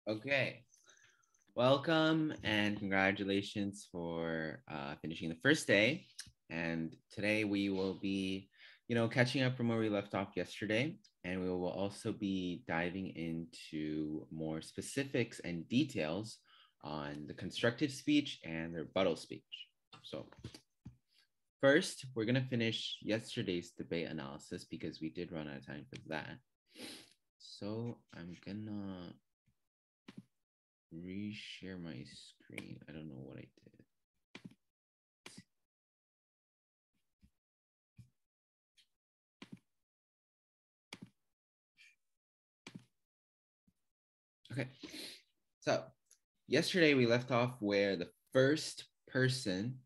Okay, welcome and congratulations for finishing the first day. And today we will be, catching up from where we left off yesterday. And we will also be diving into more specifics and details on the constructive speech and the rebuttal speech. So first, we're going to finish yesterday's debate analysis because we did run out of time for that. So I'm going to reshare my screen. I don't know what I did. Okay, so yesterday we left off where the first person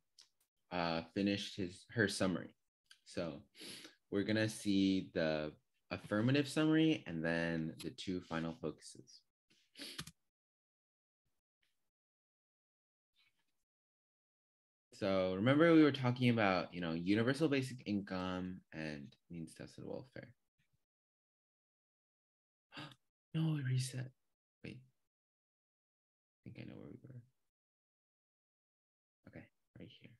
finished her summary. So we're gonna see the affirmative summary and then the two final focuses. So remember we were talking about, universal basic income and means tested welfare. No, it reset. Wait, I think I know where we were. Okay, right here.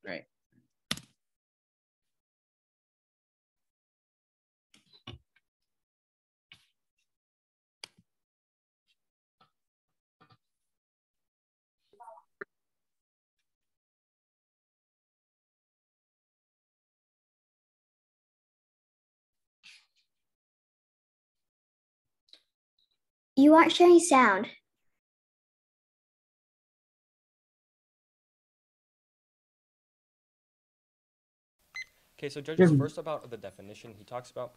Right. You aren't sharing sound. Okay, so judges, first about the definition, he talks about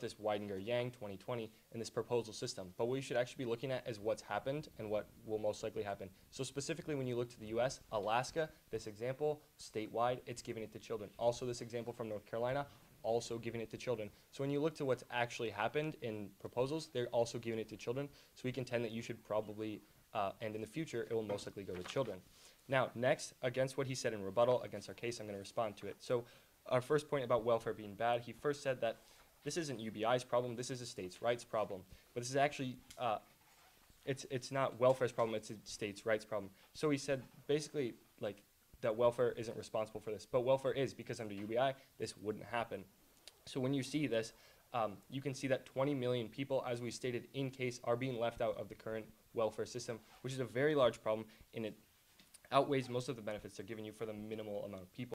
this Weidinger-Yang 2020 and this proposal system. But what you should actually be looking at is what's happened and what will most likely happen. So specifically when you look to the US, Alaska, this example, statewide, it's giving it to children. Also this example from North Carolina, also giving it to children. So when you look to what's actually happened in proposals, they're also giving it to children. So we contend that you should probably, and in the future, it will most likely go to children. Now, next, against what he said in rebuttal, against our case, I'm going to respond to it. So our first point about welfare being bad, he first said that this isn't UBI's problem, this is a states' rights problem. But this is actually, it's not welfare's problem, it's a states' rights problem. So he said basically like that welfare isn't responsible for this, but welfare is, because under UBI, this wouldn't happen. So when you see this, you can see that 20 million people, as we stated in case, are being left out of the current welfare system, which is a very large problem, and it outweighs most of the benefits they're giving you for the minimal amount of people.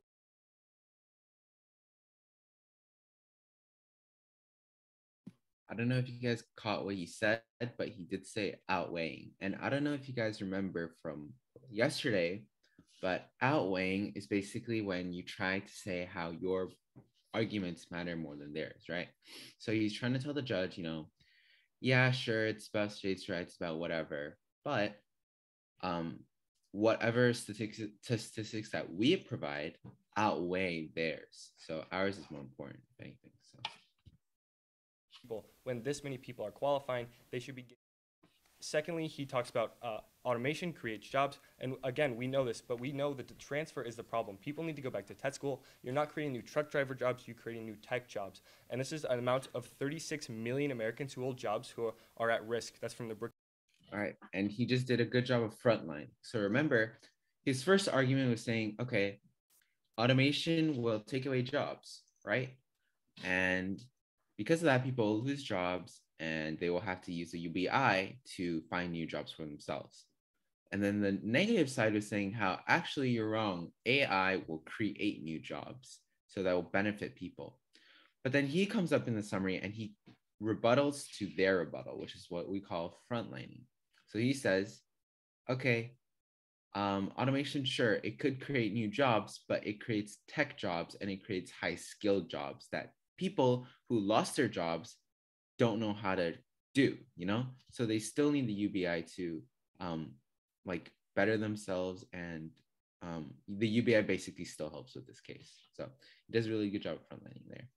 I don't know if you guys caught what he said, but he did say outweighing. And I don't know if you guys remember from yesterday, but outweighing is basically when you try to say how your arguments matter more than theirs, right? So he's trying to tell the judge, yeah, sure, it's about states' rights, about whatever, but whatever statistics that we provide outweigh theirs. So ours is more important, if anything. So when this many people are qualifying, they should be. Secondly, he talks about automation creates jobs. And again, we know this, but we know that the transfer is the problem. People need to go back to tech school. You're not creating new truck driver jobs, you're creating new tech jobs. And this is an amount of 36 million Americans who hold jobs who are at risk. That's from the Brook. all right. And he just did a good job of frontline. So remember, his first argument was saying, okay, automation will take away jobs, right? And because of that, people lose jobs and they will have to use the UBI to find new jobs for themselves. And then the negative side was saying how actually you're wrong. AI will create new jobs. So that will benefit people. But then he comes up in the summary and he rebuttals to their rebuttal, which is what we call frontlining. So he says, okay, automation, sure, it could create new jobs, but it creates tech jobs and it creates high skilled jobs that people who lost their jobs don't know how to do, So they still need the UBI to like better themselves, and the UBI basically still helps with this case. So it does a really good job of frontlining there.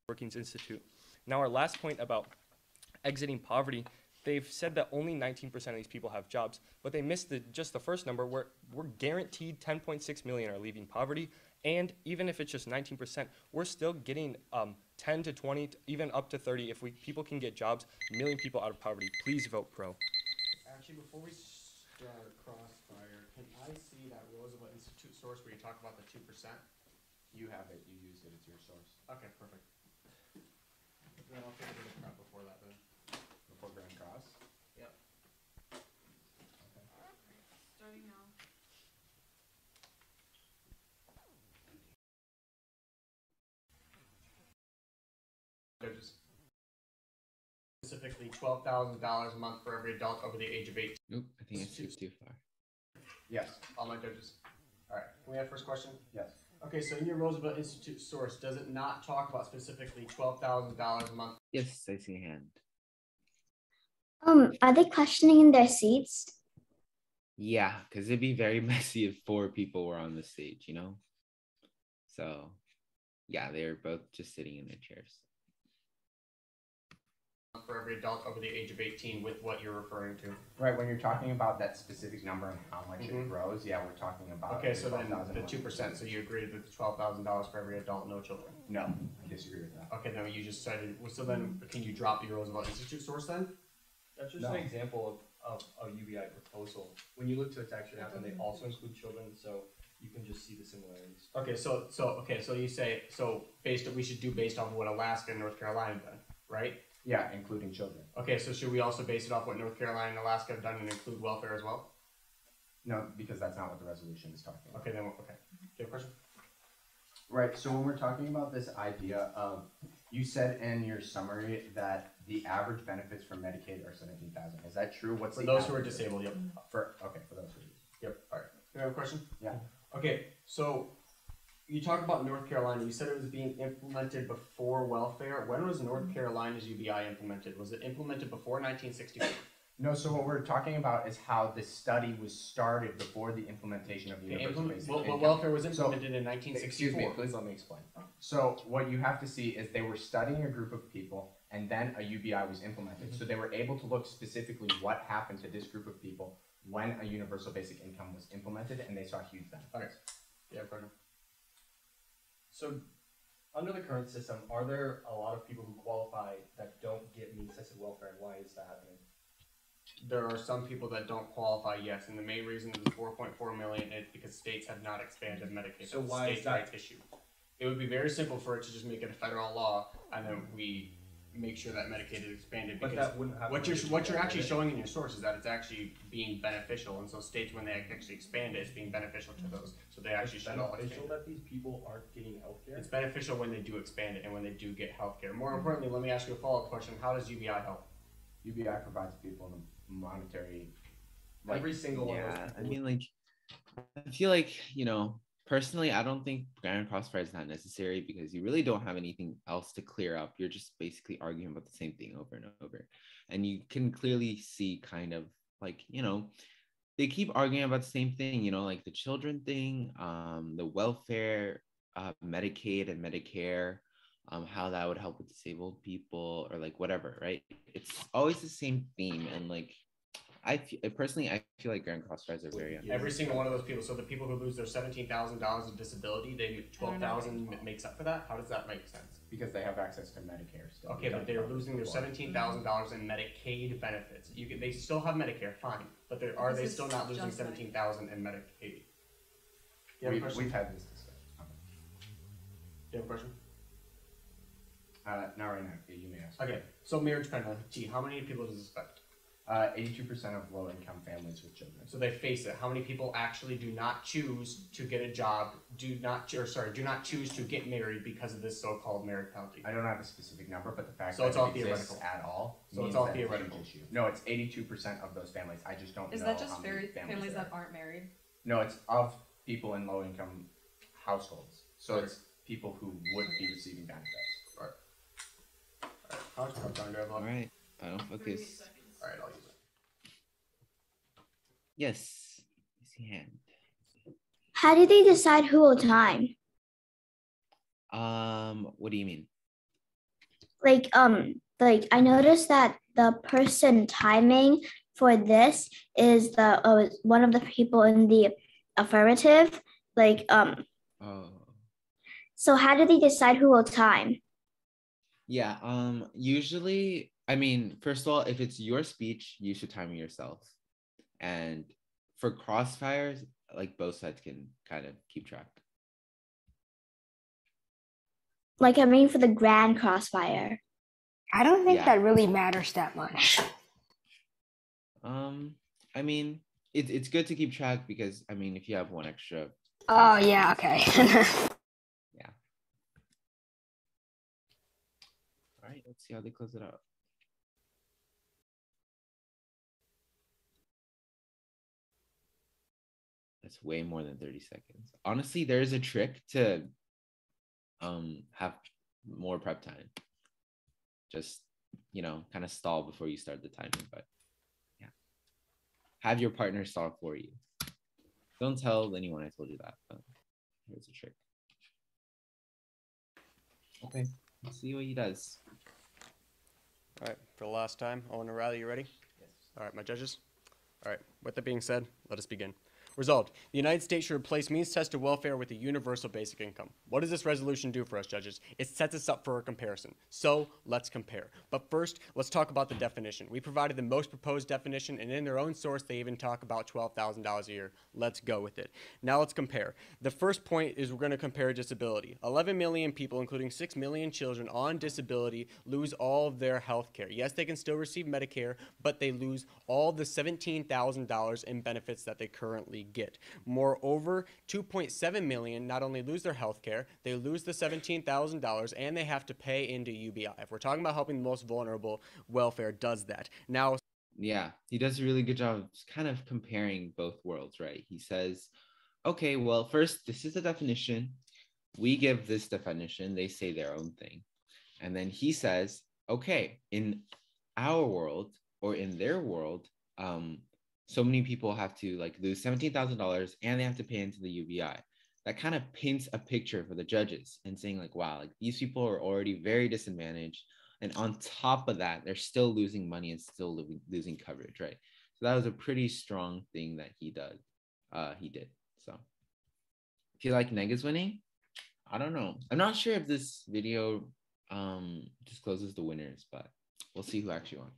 Brookings Institute. Now our last point about exiting poverty, they've said that only 19% of these people have jobs, but they missed just the first number where we're guaranteed 10.6 million are leaving poverty. And even if it's just 19%, we're still getting 10 to 20, even up to 30, if people can get jobs, a million people out of poverty. Please vote pro. Actually, before we start Crossfire, can I see that Roosevelt Institute source where you talk about the 2%? You have it. You used it. It's your source. Okay, perfect. Then I'll take a bit of prep before that then. Before Grand Cross? Yep. Okay. Starting now. Judges. Specifically $12,000 a month for every adult over the age of 18. Nope, I think it's too far. Yes, all my judges. All right, can we have first question? Yes. Okay, so in your Roosevelt Institute source, does it not talk about specifically $12,000 a month? Yes, I see a hand. Are they questioning in their seats? Yeah, because it'd be very messy if 4 people were on the stage, you know? So, yeah, they're both just sitting in their chairs. For every adult over the age of 18 with what you're referring to. Right, when you're talking about that specific number and how much it grows, yeah, we're talking about. Okay, so then the 12,000. 2%, so you agreed with the $12,000 for every adult, no children. No, I disagree with that. Okay, then you just cited, well, so then can you drop your Roosevelt Institute source then? That's just No. an example of a UBI proposal. When you look to its action happen, they also include children, so you can just see the similarities. Okay, so you say, so we should do based off of what Alaska and North Carolina done, right? Yeah, including children. Okay, so should we also base it off what North Carolina and Alaska have done and include welfare as well? No, because that's not what the resolution is talking about. Okay, then, okay. Do you have a question? Right, so when we're talking about this idea of, you said in your summary that the average benefits for Medicaid are 17,000. Is that true? What's For the those who are average? disabled, yep. For those who are disabled. Yep, all right. Do you have a question? Yeah. Okay, so you talk about North Carolina. You said it was being implemented before welfare. When was North Carolina's UBI implemented? Was it implemented before 1964? No, so what we're talking about is how the study was started before the implementation of the universal basic income. Welfare was implemented in 1964. Excuse me, please let me explain. So what you have to see is they were studying a group of people and then a UBI was implemented. So they were able to look specifically what happened to this group of people when a universal basic income was implemented and they saw huge benefits. Okay. Yeah, pardon. So, under the current system, are there a lot of people who qualify that don't get means-tested welfare, and why is that happening? There are some people that don't qualify, yes, and the main reason is 4.4 million is because states have not expanded Medicaid. So why is State that? rights issue. It would be very simple for it to just make it a federal law, and then we make sure that Medicaid is expanded. But Because that wouldn't happen. what you're actually showing in your source is that it's actually being beneficial, and so states, when they actually expand it, it's being beneficial to those. So they actually It's should all beneficial expand. that these people aren't getting healthcare. It's beneficial when they do expand it and when they do get healthcare. More importantly, let me ask you a follow-up question: how does UBI help? UBI provides people the monetary. Every single one of those Yeah, I people. mean, like, I feel like, personally, I don't think Grand Crossfire is not necessary because you really don't have anything else to clear up. You're just basically arguing about the same thing over and over. And you can clearly see kind of like, they keep arguing about the same thing, like the children thing, the welfare, Medicaid and Medicare, how that would help with disabled people or like whatever, right? It's always the same theme. And like, I feel like Grand Crossfires are very Every single one of those people. So the people who lose their $17,000 of disability, they $12,000 makes up for that. How does that make sense? Because they have access to Medicare still. Okay, but they're losing their $17,000 in Medicaid benefits. They still have Medicare, fine, but are they still not losing $17,000 in Medicaid? You have a question? We've had this discussion. You have a question? Not right now. You may ask. Okay, so marriage penalty. How many people does this affect? 82% of low-income families with children. So they face it. How many people actually do not choose to get a job? Do not choose to get married because of this so-called marriage penalty? I don't have a specific number, but the fact So that it's all it exists theoretical. at all So it's means all that theoretical. a huge issue. No, it's 82% of those families. I just don't know. Is that just how many families there that are. aren't married? No, it's of people in low-income households. So it's people who would be receiving benefits. How much more time do I have All left? right, final 3 focus. seconds. All right, I'll use it. Yes, I see hand. How do they decide who will time? What do you mean? Like I noticed that the person timing for this is the one of the people in the affirmative. Oh, So how do they decide who will time? Yeah. Usually, first of all, if it's your speech, you should time it yourself. And for crossfires, like both sides can kind of keep track. Like, I mean, for the grand crossfire. I don't think Yeah. that really matters that much. It's good to keep track because if you have one extra. Oh, yeah, okay. Yeah. All right, let's see how they close it out. That's way more than 30 seconds. Honestly, there's a trick to have more prep time. Just, kind of stall before you start the timing, but yeah. Have your partner stall for you. Don't tell anyone I told you that, but here's a trick. Okay, let's see what he does. All right, for the last time, Owen and Riley, you ready? Yes. All right, my judges. All right, with that being said, let us begin. Resolved. The United States should replace means-tested welfare with a universal basic income. What does this resolution do for us, judges? It sets us up for a comparison. So, let's compare. But first, let's talk about the definition. We provided the most proposed definition, and in their own source, they even talk about $12,000 a year. Let's go with it. Now let's compare. The first point is we're going to compare disability. 11 million people, including 6 million children on disability, lose all of their health care. Yes, they can still receive Medicare, but they lose all the $17,000 in benefits that they currently get. Moreover, 2.7 million not only lose their health care, they lose the $17,000 and they have to pay into UBI. If we're talking about helping the most vulnerable, welfare does that. Now, yeah, he does a really good job of kind of comparing both worlds, right? He says, okay, well, first, this is the definition. We give this definition. They say their own thing. And then he says, okay, in our world or in their world, so many people have to lose $17,000 and they have to pay into the UBI. That kind of paints a picture for the judges and saying wow, these people are already very disadvantaged. And on top of that, they're still losing money and still losing coverage, right? So that was a pretty strong thing that he did. So if you like Nega's winning, I don't know. I'm not sure if this video discloses the winners, but we'll see who actually won.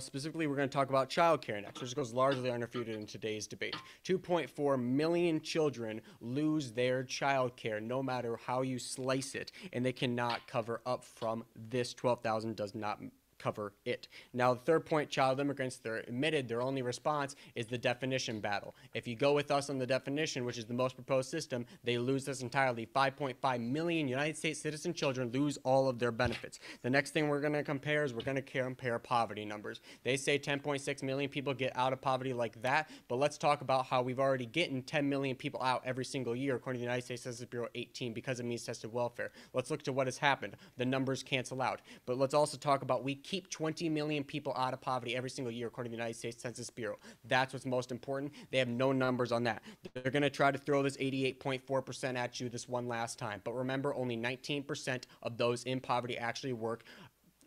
specifically, we're going to talk about childcare next, which goes largely unrefuted in today's debate. 2.4 million children lose their childcare, no matter how you slice it, and they cannot cover up from this. 12,000 does not cover it. Now, the third point, child immigrants, they're admitted, their only response is the definition battle. If you go with us on the definition, which is the most proposed system, they lose this entirely. 5.5 million United States citizen children lose all of their benefits. The next thing we're going to compare is we're going to compare poverty numbers. They say 10.6 million people get out of poverty like that, but let's talk about how we've already gotten 10 million people out every single year, according to the United States Census Bureau 18, because of means-tested welfare. Let's look to what has happened. The numbers cancel out. But let's also talk about we keep 20 million people out of poverty every single year, according to the United States Census Bureau. That's what's most important. They have no numbers on that. They're going to try to throw this 88.4% at you this one last time. But remember, only 19% of those in poverty actually work,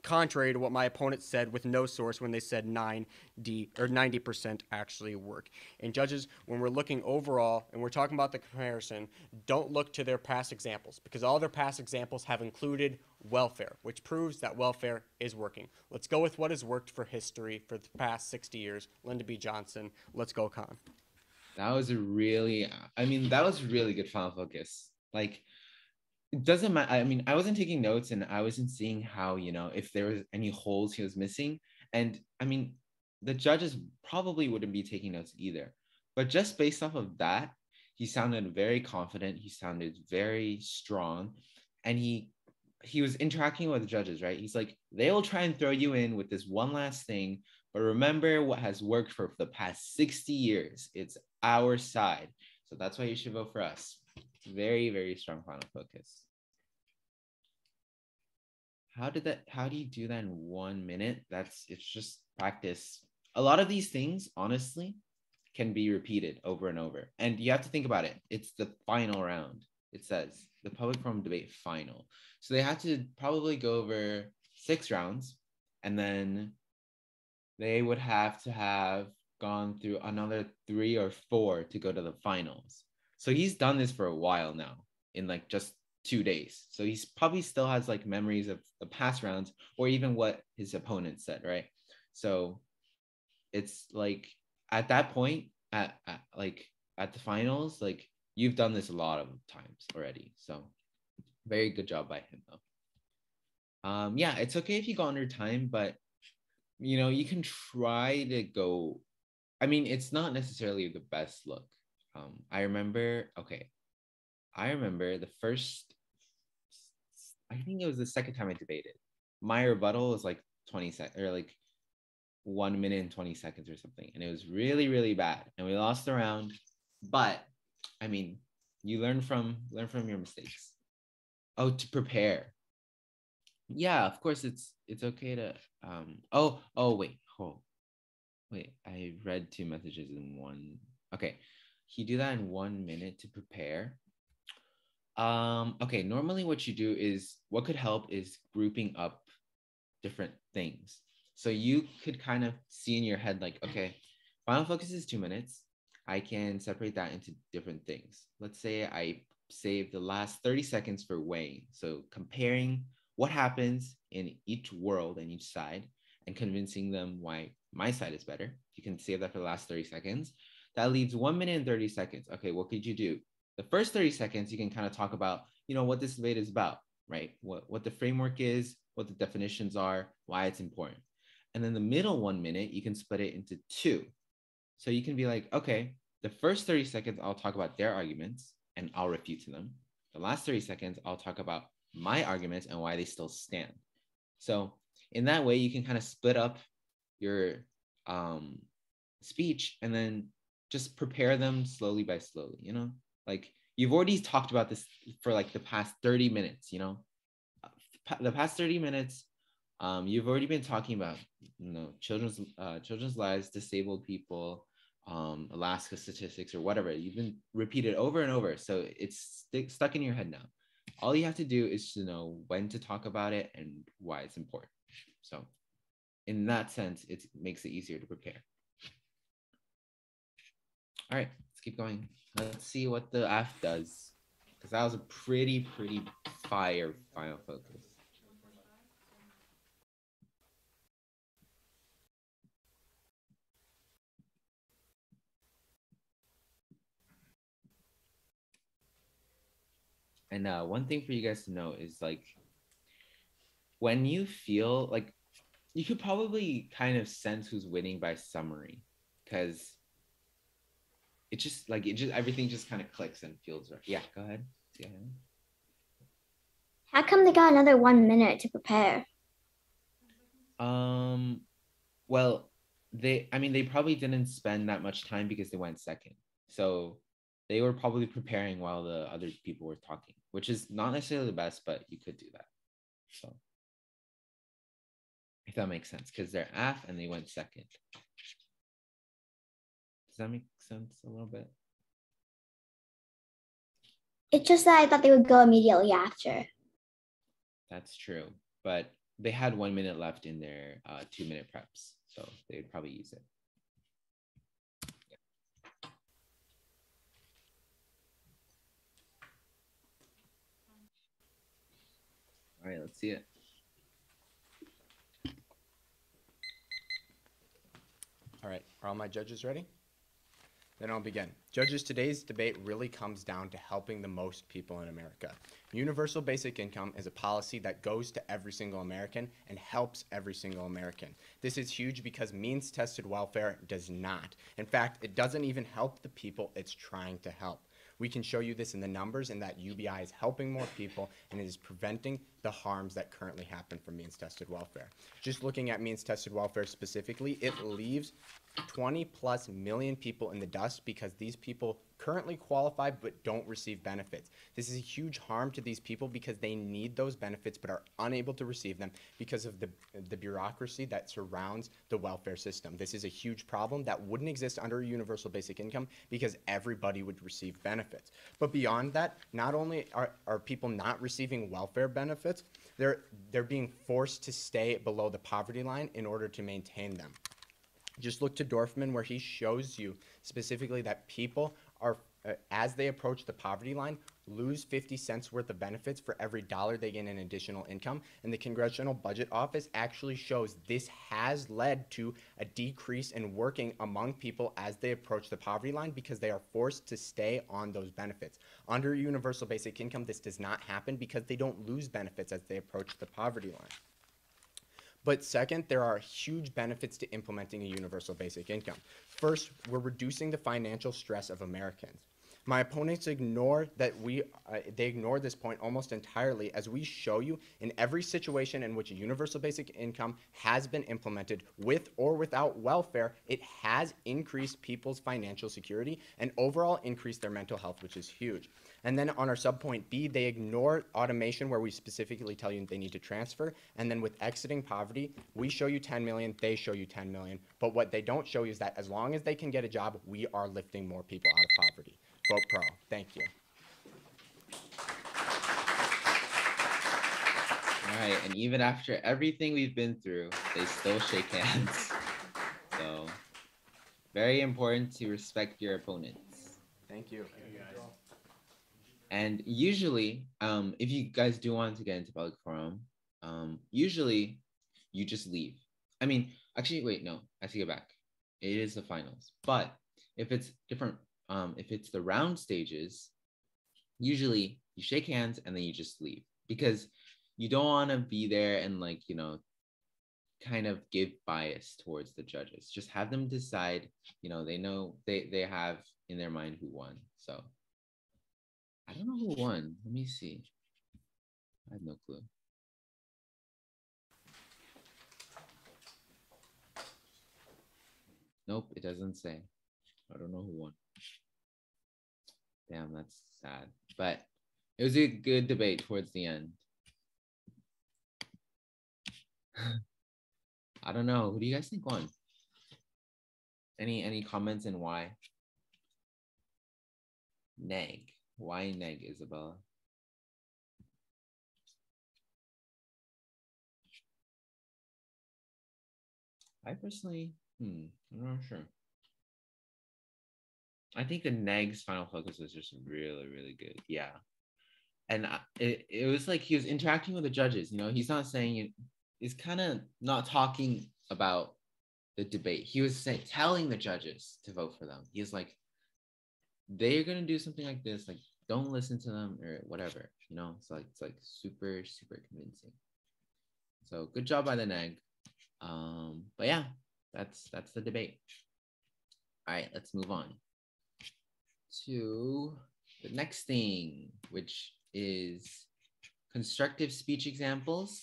contrary to what my opponent said with no source when they said 90% actually work. And judges, when we're looking overall and we're talking about the comparison, don't look to their past examples, because all their past examples have included welfare, which proves that welfare is working. Let's go with what has worked for history for the past 60 years. Lyndon B. Johnson. Let's go, Con. That was really good final focus. It doesn't matter. I wasn't taking notes and I wasn't seeing how, if there was any holes he was missing. And the judges probably wouldn't be taking notes either. But just based off of that, he sounded very confident. He sounded very strong. And he was interacting with the judges, right? He's like, they will try and throw you in with this one last thing. But remember what has worked for the past 60 years. It's our side. So that's why you should vote for us. Very, very strong final focus. How do you do that in 1 minute? It's just practice. A lot of these things, honestly, can be repeated over and over. And you have to think about it. It's the final round. It says the public forum debate final. So they had to probably go over 6 rounds, and then they would have to have gone through another 3 or 4 to go to the finals. So he's done this for a while now in just 2 days. So he's probably still has like memories of the past rounds or even what his opponent said, right? So it's like at that point, at the finals, like you've done this a lot of times already. So very good job by him though. Yeah, it's okay if you go under time, but you can try to go. I mean, it's not necessarily the best look. I remember the first, I think it was the second time I debated. My rebuttal was like 20 seconds or like 1 minute and 20 seconds or something. And it was really, really bad. And we lost the round. But I mean, you learn from your mistakes. Oh, to prepare. Yeah, of course it's okay to wait, I read 2 messages in one. Okay. You do that in 1 minute to prepare. Okay, normally what you do is what could help is grouping up different things. So you could kind of see in your head, like, okay, final focus is 2 minutes. I can separate that into different things. Let's say I save the last 30 seconds for weighing. So comparing what happens in each world and each side and convincing them why my side is better. You can save that for the last 30 seconds. That leaves 1 minute and 30 seconds. Okay, what could you do? The first 30 seconds, you can kind of talk about, what this debate is about, right? What the framework is, what the definitions are, why it's important. And then the middle 1 minute, you can split it into 2. So you can be like, okay, the first 30 seconds, I'll talk about their arguments and I'll refute to them. The last 30 seconds, I'll talk about my arguments and why they still stand. So in that way, you can kind of split up your speech and then just prepare them slowly by slowly, like you've already talked about this for like the past 30 minutes, the past 30 minutes, you've already been talking about, children's lives, disabled people, Alaska statistics or whatever. You've been repeated over and over. So it's stuck in your head now. All you have to do is to know when to talk about it and why it's important. So in that sense, it makes it easier to prepare. All right, let's keep going. Let's see what the AF does, because that was a pretty fire final focus. And one thing for you guys to know is, like, when you feel like, you could probably kind of sense who's winning by summary, because everything just kind of clicks and feels right. Yeah, go ahead. How come they got another 1 minute to prepare? Well, they probably didn't spend that much time because they went second. So they were probably preparing while the other people were talking, which is not necessarily the best, but you could do that. So if that makes sense, because they're AF and they went second. Does that make sense a little bit? It's just that I thought they would go immediately after. That's true, but they had 1 minute left in their 2 minute preps, so they'd probably use it. Yeah. All right, let's see it. All right, are all my judges ready? Then I'll begin. Judges, today's debate really comes down to helping the most people in America. Universal basic income is a policy that goes to every single American and helps every single American. This is huge because means-tested welfare does not. In fact, it doesn't even help the people it's trying to help. We can show you this in the numbers, and that UBI is helping more people and it is preventing the harms that currently happen from means-tested welfare. Just looking at means-tested welfare specifically, it leaves 20+ million people in the dust because these people currently qualify but don't receive benefits. This is a huge harm to these people because they need those benefits but are unable to receive them because of the bureaucracy that surrounds the welfare system. This is a huge problem that wouldn't exist under a universal basic income because everybody would receive benefits. But beyond that, not only are people not receiving welfare benefits, they're being forced to stay below the poverty line in order to maintain them. Just look to Dorfman, where he shows you specifically that people are as they approach the poverty line, lose 50 cents worth of benefits for every dollar they gain in additional income. And the Congressional Budget Office actually shows this has led to a decrease in working among people as they approach the poverty line because they are forced to stay on those benefits. Under universal basic income, this does not happen because they don't lose benefits as they approach the poverty line. But second, there are huge benefits to implementing a universal basic income. First, we're reducing the financial stress of Americans. My opponents ignore that they ignore this point almost entirely as we show you in every situation in which a universal basic income has been implemented with or without welfare, it has increased people's financial security and overall increased their mental health, which is huge. And then on our subpoint B, they ignore automation where we specifically tell you they need to transfer. And then with exiting poverty, we show you 10 million, they show you 10 million. But what they don't show you is that as long as they can get a job, we are lifting more people out of poverty. Vote pro. Thank you. All right, and even after everything we've been through, they still shake hands. So, very important to respect your opponents. Thank you. And usually, if you guys do want to get into public forum, usually you just leave. I mean, actually, wait, no, I take it back. It is the finals. But if it's different, if it's the round stages, usually you shake hands and then you just leave because you don't want to be there and like, you know, kind of give bias towards the judges. Just have them decide, you know, they have in their mind who won. So I don't know who won. Let me see. I have no clue. Nope, it doesn't say. I don't know who won. Damn, that's sad. But it was a good debate towards the end. I don't know. Who do you guys think won? Any comments and why? Neg. Why neg, Isabella? I personally, I'm not sure. I think the neg's final focus was just really, really good. Yeah. And it was like he was interacting with the judges. You know, he's not saying it. He's kind of not talking about the debate. He was telling the judges to vote for them. He's like, they're gonna do something like this. Like, don't listen to them or whatever. You know, it's like super, super convincing. So good job by the neg. But yeah, that's the debate. All right, let's move on to the next thing, which is constructive speech examples.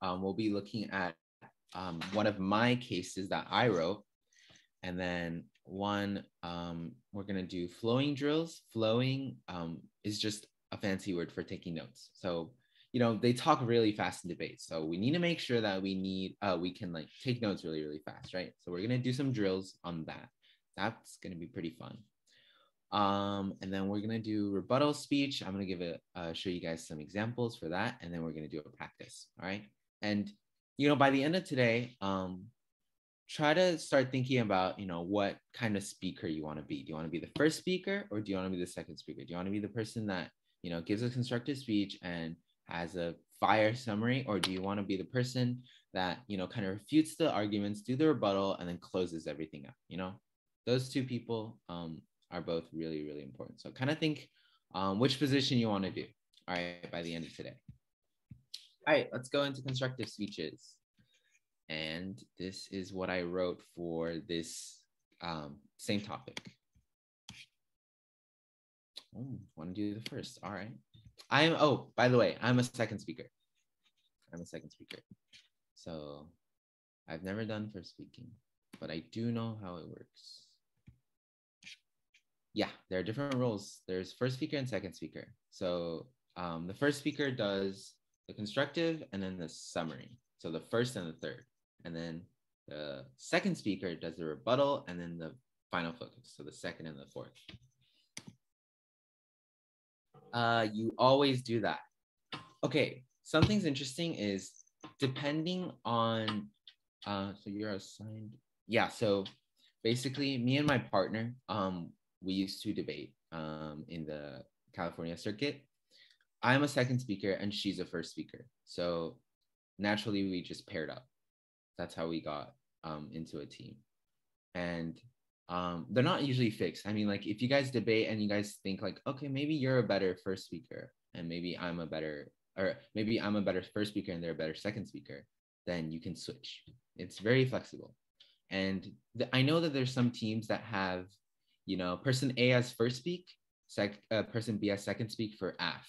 We'll be looking at one of my cases that I wrote, and then one, we're gonna do flowing drills. Flowing is just a fancy word for taking notes. So, you know, they talk really fast in debates. So we need to make sure that we can like take notes really, really fast, right? So we're gonna do some drills on that. That's gonna be pretty fun. And then we're gonna do rebuttal speech. I'm gonna show you guys some examples for that, and then we're gonna do a practice. All right. And you know, by the end of today, try to start thinking about, you know, what kind of speaker you want to be. Do you want to be the first speaker, or do you want to be the second speaker? Do you want to be the person that, you know, gives a constructive speech and has a fire summary, or do you want to be the person that, you know, kind of refutes the arguments, do the rebuttal, and then closes everything up? You know, those two people are both really, really important. So kind of think which position you want to do. All right, by the end of today. All right, let's go into constructive speeches. And this is what I wrote for this same topic. Oh, want to do the first? All right. By the way, I'm a second speaker. So I've never done first speaking, but I do know how it works. Yeah, there are different roles. There's first speaker and second speaker. So the first speaker does the constructive and then the summary. So the first and the third. And then the second speaker does the rebuttal and then the final focus. So the second and the fourth. You always do that. Okay, something's interesting is depending on, so you're assigned. Yeah, so basically me and my partner, we used to debate in the California circuit. I'm a second speaker and she's a first speaker. So naturally, we just paired up. That's how we got into a team. And they're not usually fixed. I mean, like if you guys debate and you guys think like, okay, maybe you're a better first speaker and maybe I'm a better first speaker and they're a better second speaker, then you can switch. It's very flexible. And I know that there's some teams that have, you know, person A as first speak, person B as second speak for AF,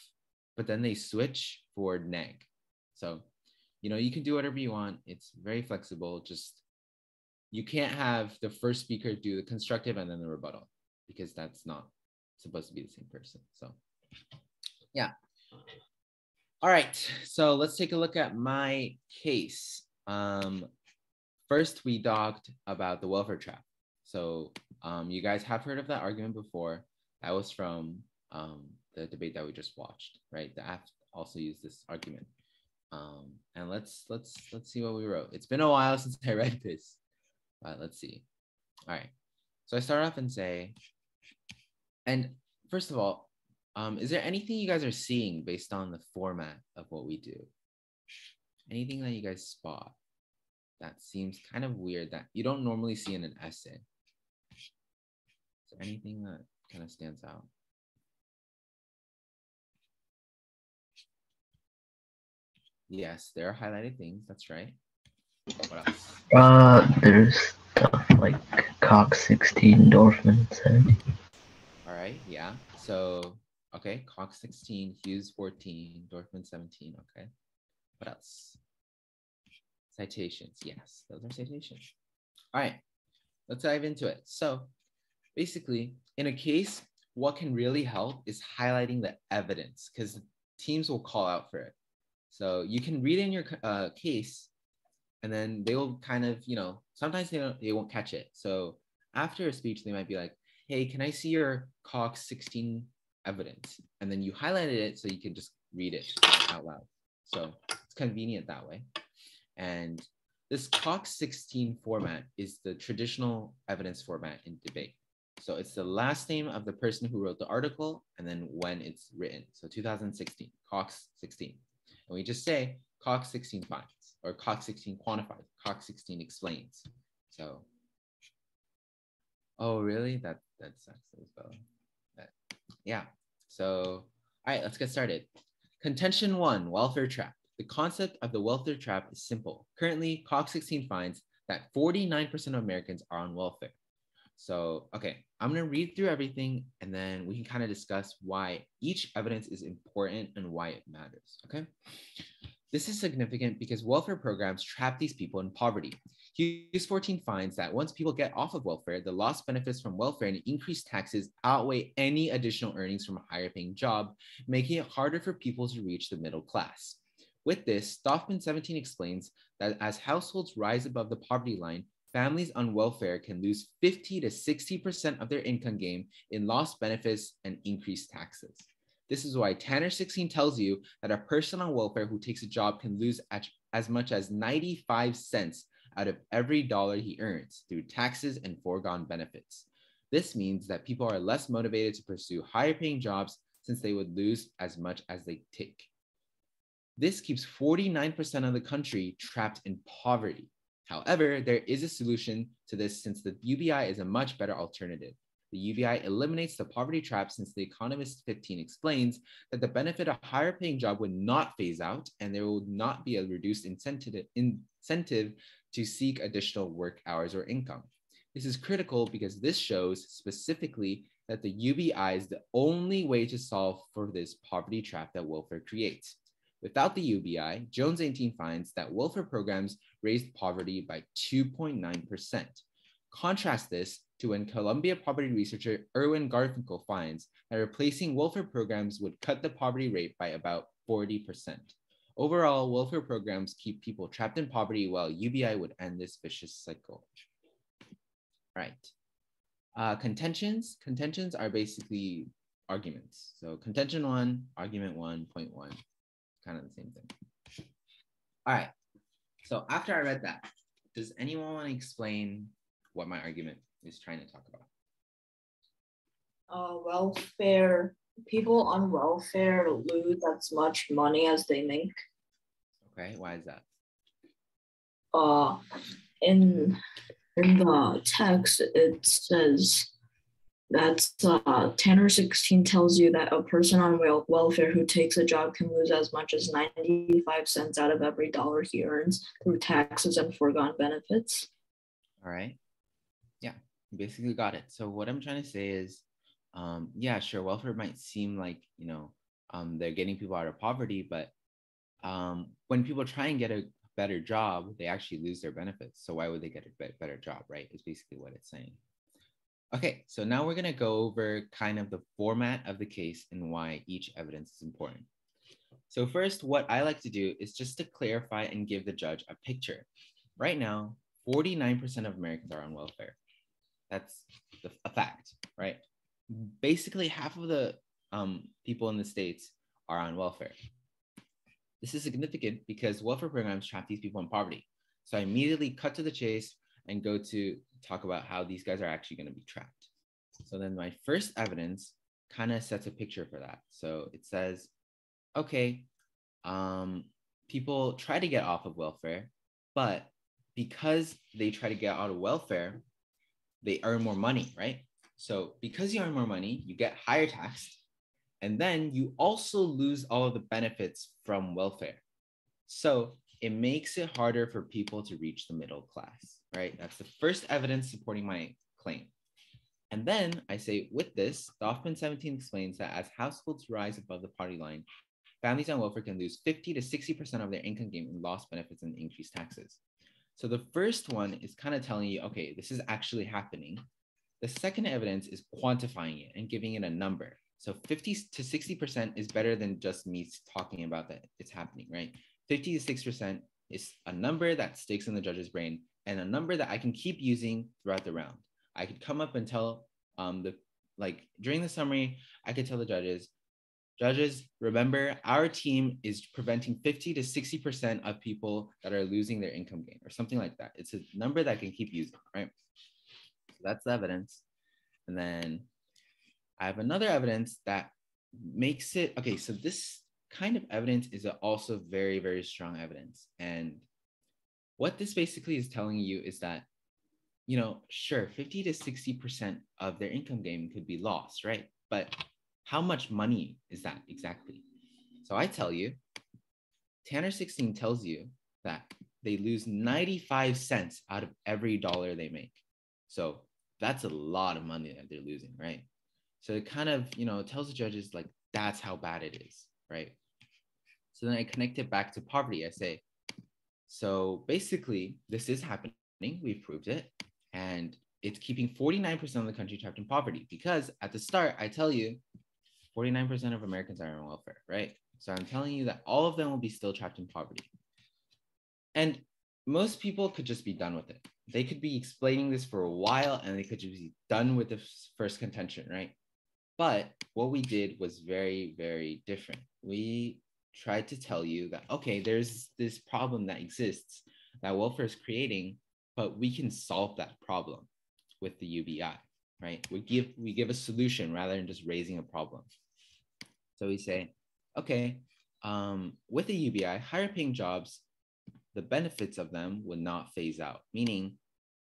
but then they switch for neg. So, you know, you can do whatever you want. It's very flexible. Just, you can't have the first speaker do the constructive and then the rebuttal because that's not supposed to be the same person. So, yeah. All right, so let's take a look at my case. First, we talked about the welfare trap. So you guys have heard of that argument before. That was from the debate that we just watched, right? The app also used this argument. And let's see what we wrote. It's been a while since I read this, but let's see. All right, so I start off and say, and first of all, is there anything you guys are seeing based on the format of what we do? Anything that you guys spot that seems kind of weird that you don't normally see in an essay? Is there anything that kind of stands out? Yes, there are highlighted things. That's right. What else? There's stuff like Cox 16, Dorfman 17. All right, yeah. So, okay, Cox 16, Hughes 14, Dorfman 17. Okay. What else? Citations. Yes, those are citations. All right, let's dive into it. So basically, in a case, what can really help is highlighting the evidence because teams will call out for it. So you can read in your case and then they will kind of, you know, sometimes they won't catch it. So after a speech, they might be like, hey, can I see your Cox 16 evidence? And then you highlighted it so you can just read it out loud. So it's convenient that way. And this Cox 16 format is the traditional evidence format in debate. So it's the last name of the person who wrote the article and then when it's written. So 2016, Cox 16. And we just say Cox 16 finds or Cox 16 quantifies, Cox 16 explains. So, oh, really? That sucks as well. But, yeah. So, all right, let's get started. Contention 1, welfare trap. The concept of the welfare trap is simple. Currently, Cox 16 finds that 49% of Americans are on welfare. So, okay, I'm going to read through everything and then we can kind of discuss why each evidence is important and why it matters, okay? This is significant because welfare programs trap these people in poverty. Hughes 14 finds that once people get off of welfare, the lost benefits from welfare and increased taxes outweigh any additional earnings from a higher paying job, making it harder for people to reach the middle class. With this, Stoffman 17 explains that as households rise above the poverty line, families on welfare can lose 50 to 60% of their income gain in lost benefits and increased taxes. This is why Tanner 16 tells you that a person on welfare who takes a job can lose as much as 95 cents out of every dollar he earns through taxes and foregone benefits. This means that people are less motivated to pursue higher paying jobs since they would lose as much as they take. This keeps 49% of the country trapped in poverty. However, there is a solution to this since the UBI is a much better alternative. The UBI eliminates the poverty trap since the Economist 15 explains that the benefit of a higher paying job would not phase out and there will not be a reduced incentive to seek additional work hours or income. This is critical because this shows specifically that the UBI is the only way to solve for this poverty trap that welfare creates. Without the UBI, Jones 18 finds that welfare programs raised poverty by 2.9%. Contrast this to when Columbia poverty researcher Erwin Garfinkel finds that replacing welfare programs would cut the poverty rate by about 40%. Overall, welfare programs keep people trapped in poverty while UBI would end this vicious cycle. All right. Contentions are basically arguments. So contention 1, argument 1.1, kind of the same thing. All right. So after I read that, does anyone want to explain what my argument is trying to talk about? welfare, people on welfare lose as much money as they make. Okay, why is that? In the text, it says that Tanner 16 tells you that a person on welfare who takes a job can lose as much as 95 cents out of every dollar he earns through taxes and foregone benefits. All right. Yeah, you basically got it. So what I'm trying to say is, yeah, sure, welfare might seem like, they're getting people out of poverty, but when people try and get a better job, they actually lose their benefits. So why would they get a better job, right? Is basically what it's saying. Okay, so now we're gonna go over kind of the format of the case and why each evidence is important. So first, what I like to do is just to clarify and give the judge a picture. Right now, 49% of Americans are on welfare. That's a fact, right? Basically, half of the people in the States are on welfare. This is significant because welfare programs trap these people in poverty. So I immediately cut to the chase and go to talk about how these guys are actually going to be trapped. So then my first evidence kind of sets a picture for that. So it says, okay, people try to get off of welfare, but because they try to get out of welfare, they earn more money, right? So because you earn more money, you get higher taxed, and then you also lose all of the benefits from welfare. So it makes it harder for people to reach the middle class, right? That's the first evidence supporting my claim. And then I say, with this, Doffman 17 explains that as households rise above the poverty line, families on welfare can lose 50 to 60% of their income gain in lost benefits and increased taxes. So the first one is kind of telling you, okay, this is actually happening. The second evidence is quantifying it and giving it a number. So 50 to 60% is better than just me talking about that it's happening, right? 50 to 6% is a number that sticks in the judge's brain and a number that I can keep using throughout the round. I could come up and tell during the summary, I could tell the judges, remember our team is preventing 50 to 60% of people that are losing their income gain or something like that. It's a number that I can keep using, right? So that's the evidence. And then I have another evidence that makes it, okay, so this kind of evidence is also very, very strong evidence. And what this basically is telling you is that, sure, 50 to 60% of their income gain could be lost, right? But how much money is that exactly? So I tell you, Tanner 16 tells you that they lose 95 cents out of every dollar they make. So that's a lot of money that they're losing, right? So it kind of, tells the judges like, that's how bad it is, right? So then I connect it back to poverty. I say, so basically this is happening. We've proved it. And it's keeping 49% of the country trapped in poverty because at the start, I tell you, 49% of Americans are on welfare, right? So I'm telling you that all of them will be still trapped in poverty. And most people could just be done with it. They could be explaining this for a while and they could just be done with the first contention, right? But what we did was very, very different. We tried to tell you that, okay, there's this problem that exists that welfare is creating, but we can solve that problem with the UBI, right? We give a solution rather than just raising a problem. So we say, okay, with the UBI, higher paying jobs, the benefits of them would not phase out, meaning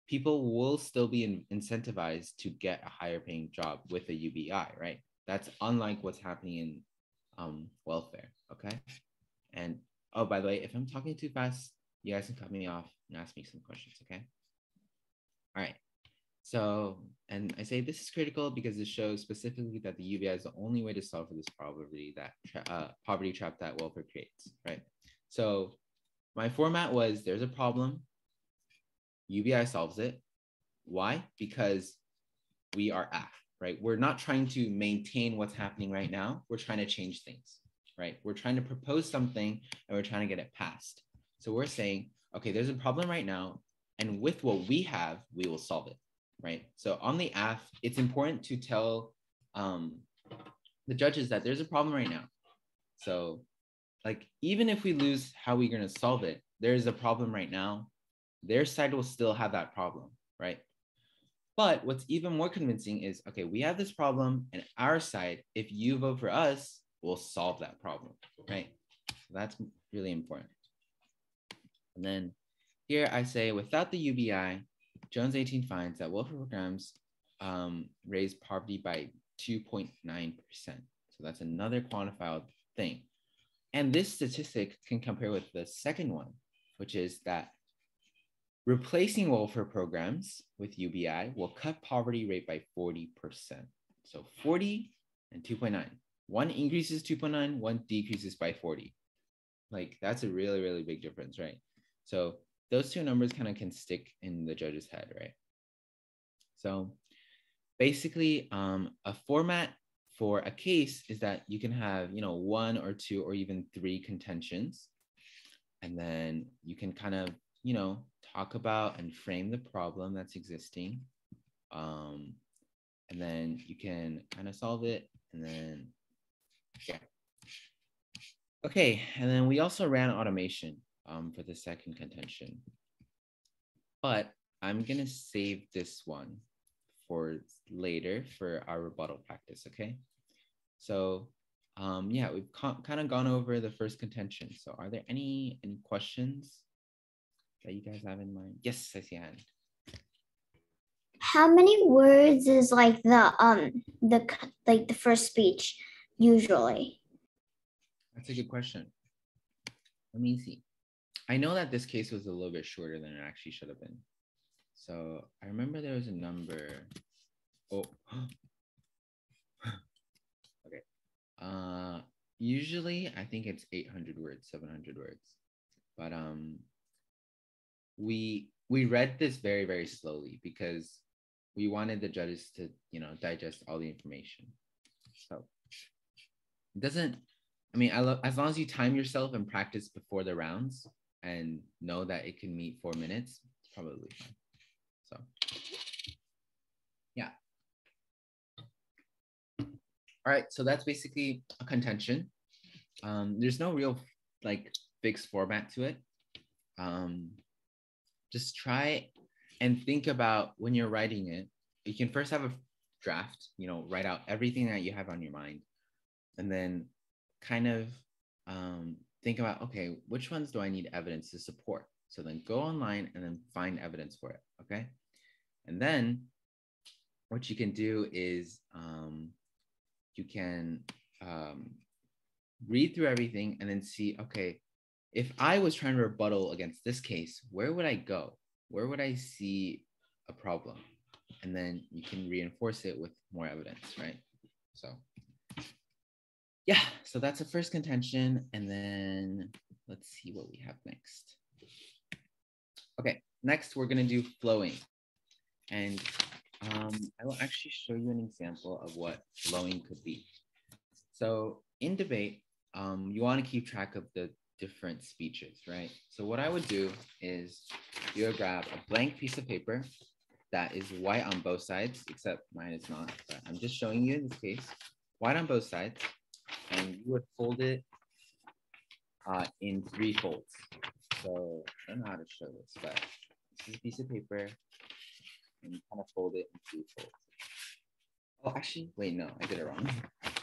people will still be incentivized to get a higher paying job with a UBI, right? That's unlike what's happening in welfare, okay? And oh, by the way, if I'm talking too fast, you guys can cut me off and ask me some questions, okay? All right. So, and I say this is critical because it shows specifically that the UBI is the only way to solve for this poverty trap that welfare creates, right? So my format was there's a problem, UBI solves it. Why? Because we are AF, right? We're not trying to maintain what's happening right now. We're trying to change things, right? We're trying to propose something and we're trying to get it passed. So we're saying, okay, there's a problem right now. And with what we have, we will solve it, right? So on the AF, it's important to tell the judges that there's a problem right now. So like, even if we lose how we're going to solve it, there's a problem right now. Their side will still have that problem, right? But what's even more convincing is, okay, we have this problem and our side, if you vote for us, we'll solve that problem, right? So that's really important. And then here I say, without the UBI, Jones 18 finds that welfare programs raise poverty by 2.9%. So that's another quantifiable thing. And this statistic can compare with the second one, which is that replacing welfare programs with UBI will cut poverty rate by 40%. So 40 and 2.9. One increases 2.9, one decreases by 40. Like that's a really, really big difference, right? So those two numbers kind of can stick in the judge's head, right? So basically, a format for a case is that you can have, one or two or even three contentions. And then you can kind of, talk about and frame the problem that's existing. And then you can kind of solve it. And then, yeah. Okay, and then we also ran automation for the second contention. But I'm going to save this one for later for our rebuttal practice, okay? So, yeah, we've kind of gone over the first contention. So are there any questions that you guys have in mind? Yes, I see a hand. How many words is like the first speech usually? That's a good question. Let me see. I know that this case was a little bit shorter than it actually should have been. So I remember there was a number. Oh, okay. Usually I think it's 800 words, 700 words. But we read this very, very slowly because we wanted the judges to, digest all the information. So it doesn't, as long as you time yourself and practice before the rounds and know that it can meet 4 minutes, it's probably fine. So, yeah. All right, so that's basically a contention. There's no real fixed format to it. Just try and think about when you're writing it. You can first have a draft, write out everything that you have on your mind, and then kind of think about, okay, which ones do I need evidence to support? So then go online and then find evidence for it, okay? And then what you can do is you can read through everything and then see, okay, if I was trying to rebuttal against this case, where would I go? Where would I see a problem? And then you can reinforce it with more evidence, right? So yeah, so that's the first contention. And then let's see what we have next. Okay, next we're gonna do flowing. And I will actually show you an example of what flowing could be. So in debate, you wanna keep track of the different speeches, right? So what I would do is you would grab a blank piece of paper that is white on both sides, except mine is not, but I'm just showing you in this case, white on both sides, and you would fold it in 3 folds. So I don't know how to show this, but this is a piece of paper, and you kind of fold it in 3 folds. Oh, actually, wait, no, I did it wrong.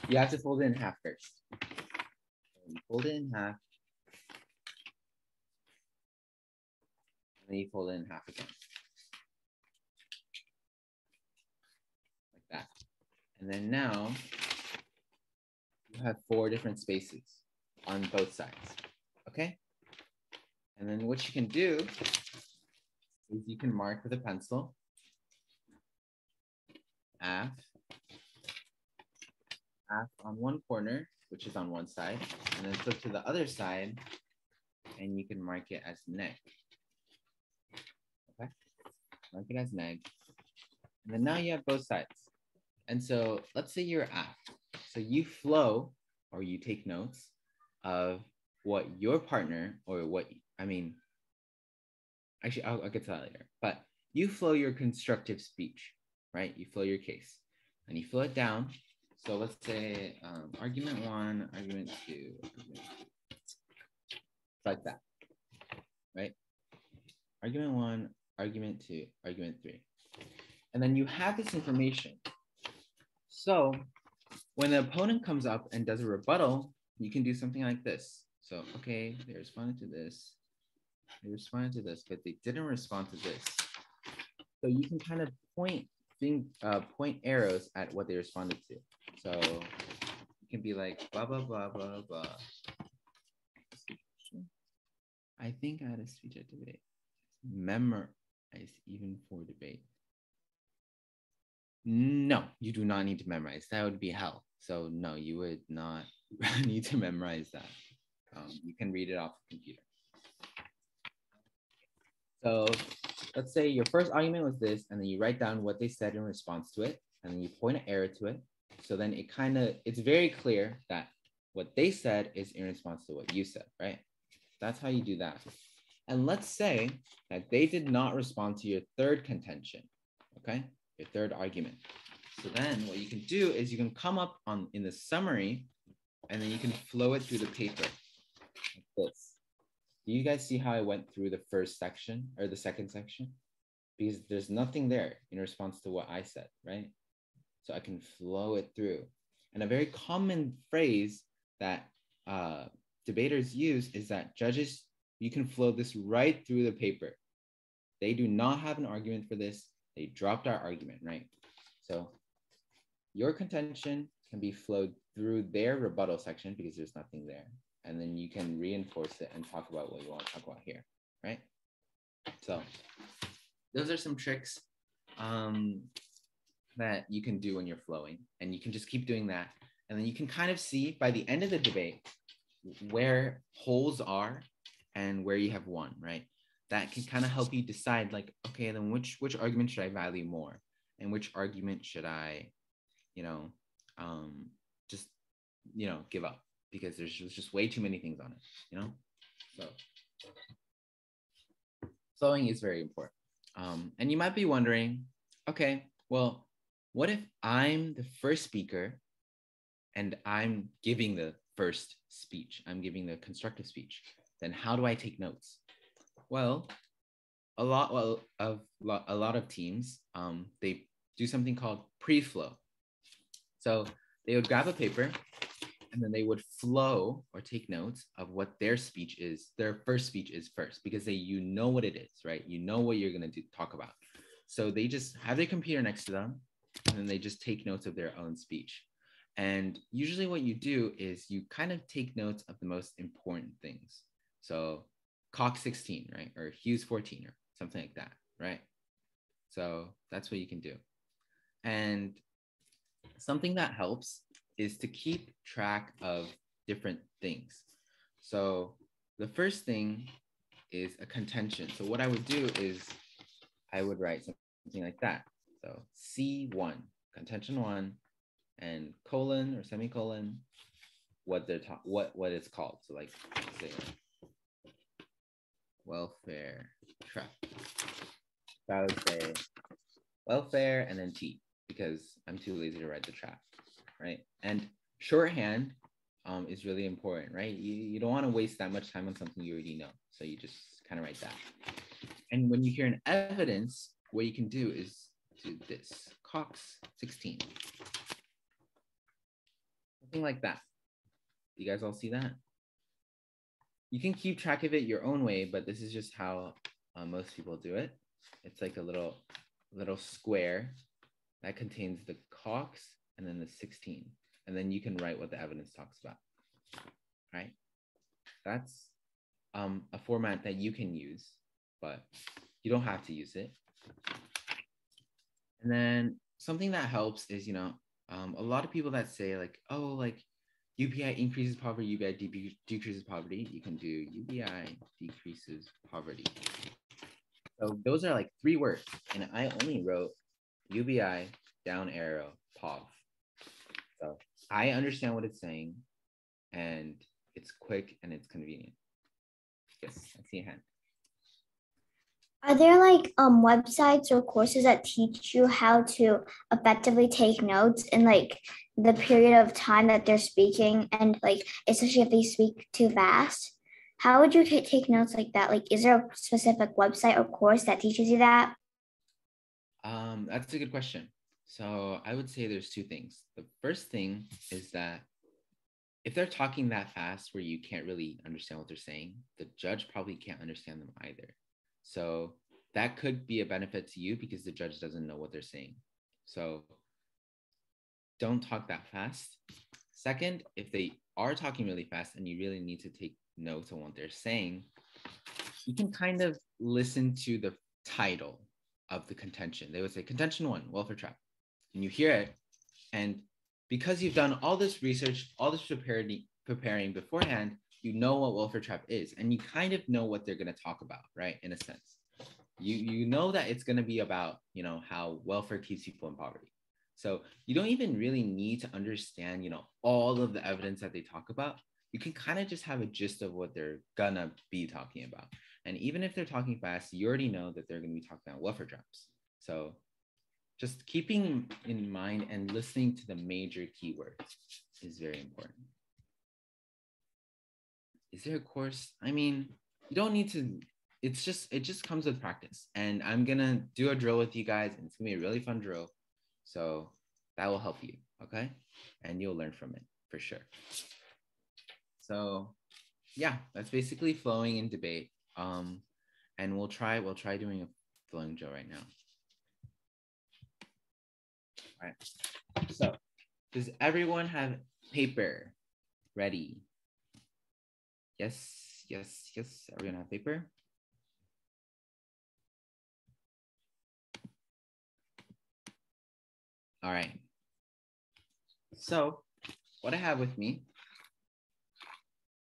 You have to fold it in half first. So you fold it in half, and then you fold it in half again. Like that. And then now you have 4 different spaces on both sides, okay? And then what you can do is you can mark with a pencil, half on one corner, which is on one side, and then flip to the other side, and you can mark it as neg. Okay, mark it as neg. And then now you have both sides. And so let's say you're af. So you flow, or you take notes of what your partner, or what, actually, I'll get to that later. But you flow your constructive speech, right? You flow your case, and you flow it down. So let's say argument 1, argument 2, argument 2. Like that, right? Argument 1, argument 2, argument 3. And then you have this information. So when the opponent comes up and does a rebuttal, you can do something like this. So, okay, they responded to this. They responded to this, but they didn't respond to this. So you can kind of point arrows at what they responded to. So it can be like blah, blah, blah, blah, blah. I think I had a speech at debate. Memorize even for debate. No, you do not need to memorize. That would be hell. So no, you would not need to memorize that. You can read it off the computer. So let's say your first argument was this, and then you write down what they said in response to it, and then you point an arrow to it. So then it's very clear that what they said is in response to what you said, right? That's how you do that. And let's say that they did not respond to your third contention, okay? Your third argument. So then what you can do is you can come up in the summary, and then you can flow it through the paper like this. Do you guys see how I went through the first section or the second section? Because there's nothing there in response to what I said, right? So I can flow it through. And a very common phrase that debaters use is that judges, you can flow this right through the paper. They do not have an argument for this. They dropped our argument, right? So your contention can be flowed through their rebuttal section because there's nothing there. And then you can reinforce it and talk about what you want to talk about here, right? So those are some tricks that you can do when you're flowing, and you can just keep doing that. And then you can kind of see by the end of the debate where holes are and where you have won, right? That can kind of help you decide like, okay, then which argument should I value more? And which argument should I, give up? Because there's just way too many things on it, So flowing is very important. And you might be wondering, okay, well, what if I'm the first speaker and I'm giving the first speech? I'm giving the constructive speech. Then how do I take notes? Well, a lot of teams, they do something called pre-flow. So they would grab a paper and then they would flow or take notes of what their speech is, their first speech is first, because you know what it is, right? You know what you're going to talk about. So they just have their computer next to them, and then they just take notes of their own speech. And usually what you do is you kind of take notes of the most important things. So Cox 16, right? Or Hughes 14 or something like that, right? So that's what you can do. And something that helps is to keep track of different things. So the first thing is a contention. So what I would do is I would write something like that. So C1, contention 1, and colon or semicolon, what it's called. So like say welfare trap. So I would say welfare and then T, because I'm too lazy to write the trap, right? And shorthand is really important, right? You don't want to waste that much time on something you already know. So you just kind of write that. And when you hear an evidence, what you can do is do this, Cox 16. Something like that. You guys all see that? You can keep track of it your own way, but this is just how most people do it. It's like a little square that contains the Cox and then the 16. And then you can write what the evidence talks about, right? That's a format that you can use, but you don't have to use it. And then something that helps is, a lot of people that say like, oh, like UBI increases poverty, UBI decreases poverty. You can do UBI decreases poverty. So those are like 3 words. And I only wrote UBI down arrow POV. So I understand what it's saying, and it's quick and it's convenient. Yes, I see a hand. Are there like websites or courses that teach you how to effectively take notes in like the period of time that they're speaking, and like especially if they speak too fast? How would you take notes like that? Like, is there a specific website or course that teaches you that? That's a good question. So I would say there's two things. The first thing is that if they're talking that fast where you can't really understand what they're saying, the judge probably can't understand them either. So that could be a benefit to you because the judge doesn't know what they're saying. So don't talk that fast. Second, if they are talking really fast and you really need to take notes on what they're saying, you can kind of listen to the title of the contention. They would say contention 1, welfare trap. And you hear it. And because you've done all this research, all this preparing beforehand, you know what welfare trap is. And you kind of know what they're going to talk about, right? In a sense. You know that it's going to be about, you know, how welfare keeps people in poverty. So you don't even really need to understand, you know, all of the evidence that they talk about. You can kind of just have a gist of what they're gonna be talking about. And even if they're talking fast, you already know that they're gonna be talking about welfare traps. So just keeping in mind and listening to the major keywords is very important. Is there a course? I mean, you don't need to, it just comes with practice. And I'm gonna do a drill with you guys, and it's gonna be a really fun drill. So that will help you, okay? And you'll learn from it for sure. So yeah, that's basically flowing in debate. And we'll try doing a flowing drill right now. All right. So does everyone have paper ready? Yes, yes, yes. Everyone have paper? All right. So what I have with me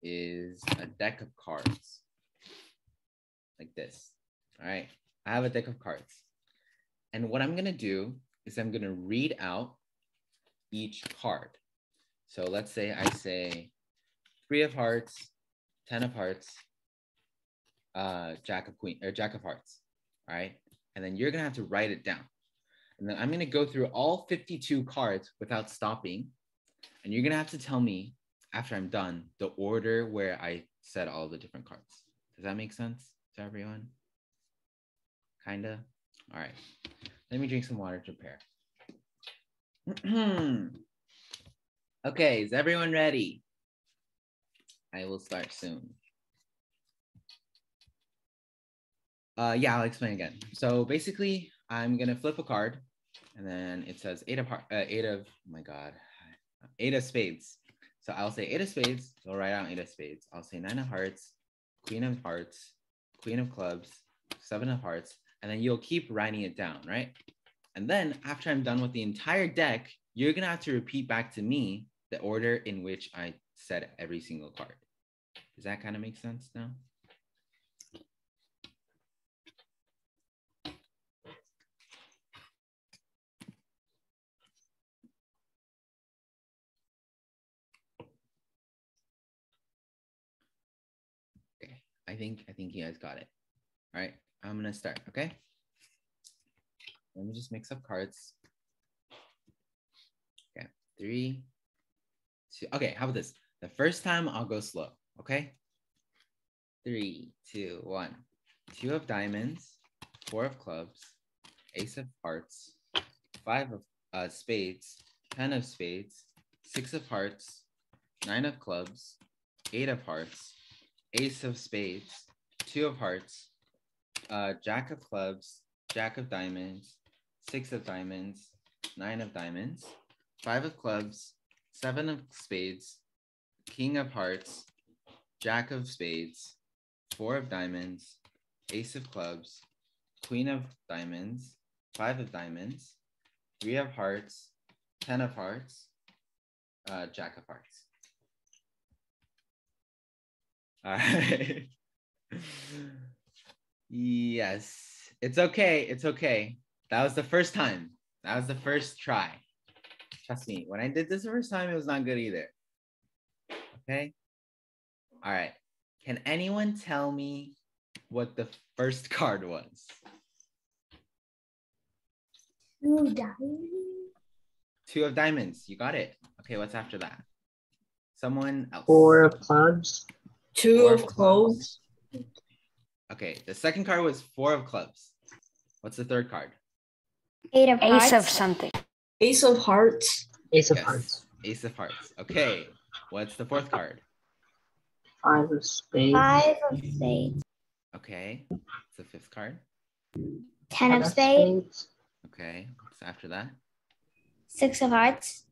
is a deck of cards like this. All right. I have a deck of cards. And what I'm going to do is I'm going to read out each card. So let's say I say 3 of hearts, 10 of hearts, Jack of hearts. All right. And then you're going to have to write it down. And then I'm going to go through all 52 cards without stopping. And you're going to have to tell me after I'm done the order where I said all the different cards. Does that make sense to everyone? Kinda? All right. Let me drink some water to prepare. Okay, is everyone ready? I will start soon. Yeah, I'll explain again. So basically, I'm gonna flip a card, and then it says 8 of spades. So I'll say 8 of spades. So I'll write out 8 of spades. I'll say 9 of hearts, Queen of hearts, Queen of clubs, 7 of hearts, and then you'll keep writing it down, right? And then after I'm done with the entire deck, you're gonna have to repeat back to me the order in which I said every single card. Does that kind of make sense now? Okay, I think you guys got it. All right, I'm gonna start, okay? Let me just mix up cards. Okay, 3, 2, okay, how about this? The first time I'll go slow, okay? 3, 2, 1. 2 of diamonds, 4 of clubs, ace of hearts, 5 of spades, 10 of spades, 6 of hearts, 9 of clubs, 8 of hearts, ace of spades, 2 of hearts, jack of clubs, jack of diamonds, 6 of diamonds, 9 of diamonds, 5 of clubs, 7 of spades, king of hearts, jack of spades, 4 of diamonds, ace of clubs, queen of diamonds, 5 of diamonds, 3 of hearts, 10 of hearts, jack of hearts. All right. Yes, it's okay. It's okay. That was the first time. That was the first try. Trust me, when I did this the first time, it was not good either. Okay. All right. Can anyone tell me what the first card was? 2 diamonds. 2 of diamonds. You got it. Okay, what's after that? Someone else. 4 of clubs. 2 of clubs. Okay, the second card was 4 of clubs. What's the third card? 8 of Ace of hearts. something. Ace of hearts. Ace of Yes. hearts. Ace of hearts. Okay. What's the fourth card? 5 of spades. 5 of spades. Okay. What's the fifth card? 10 of spades. Okay. What's after that? 6 of hearts.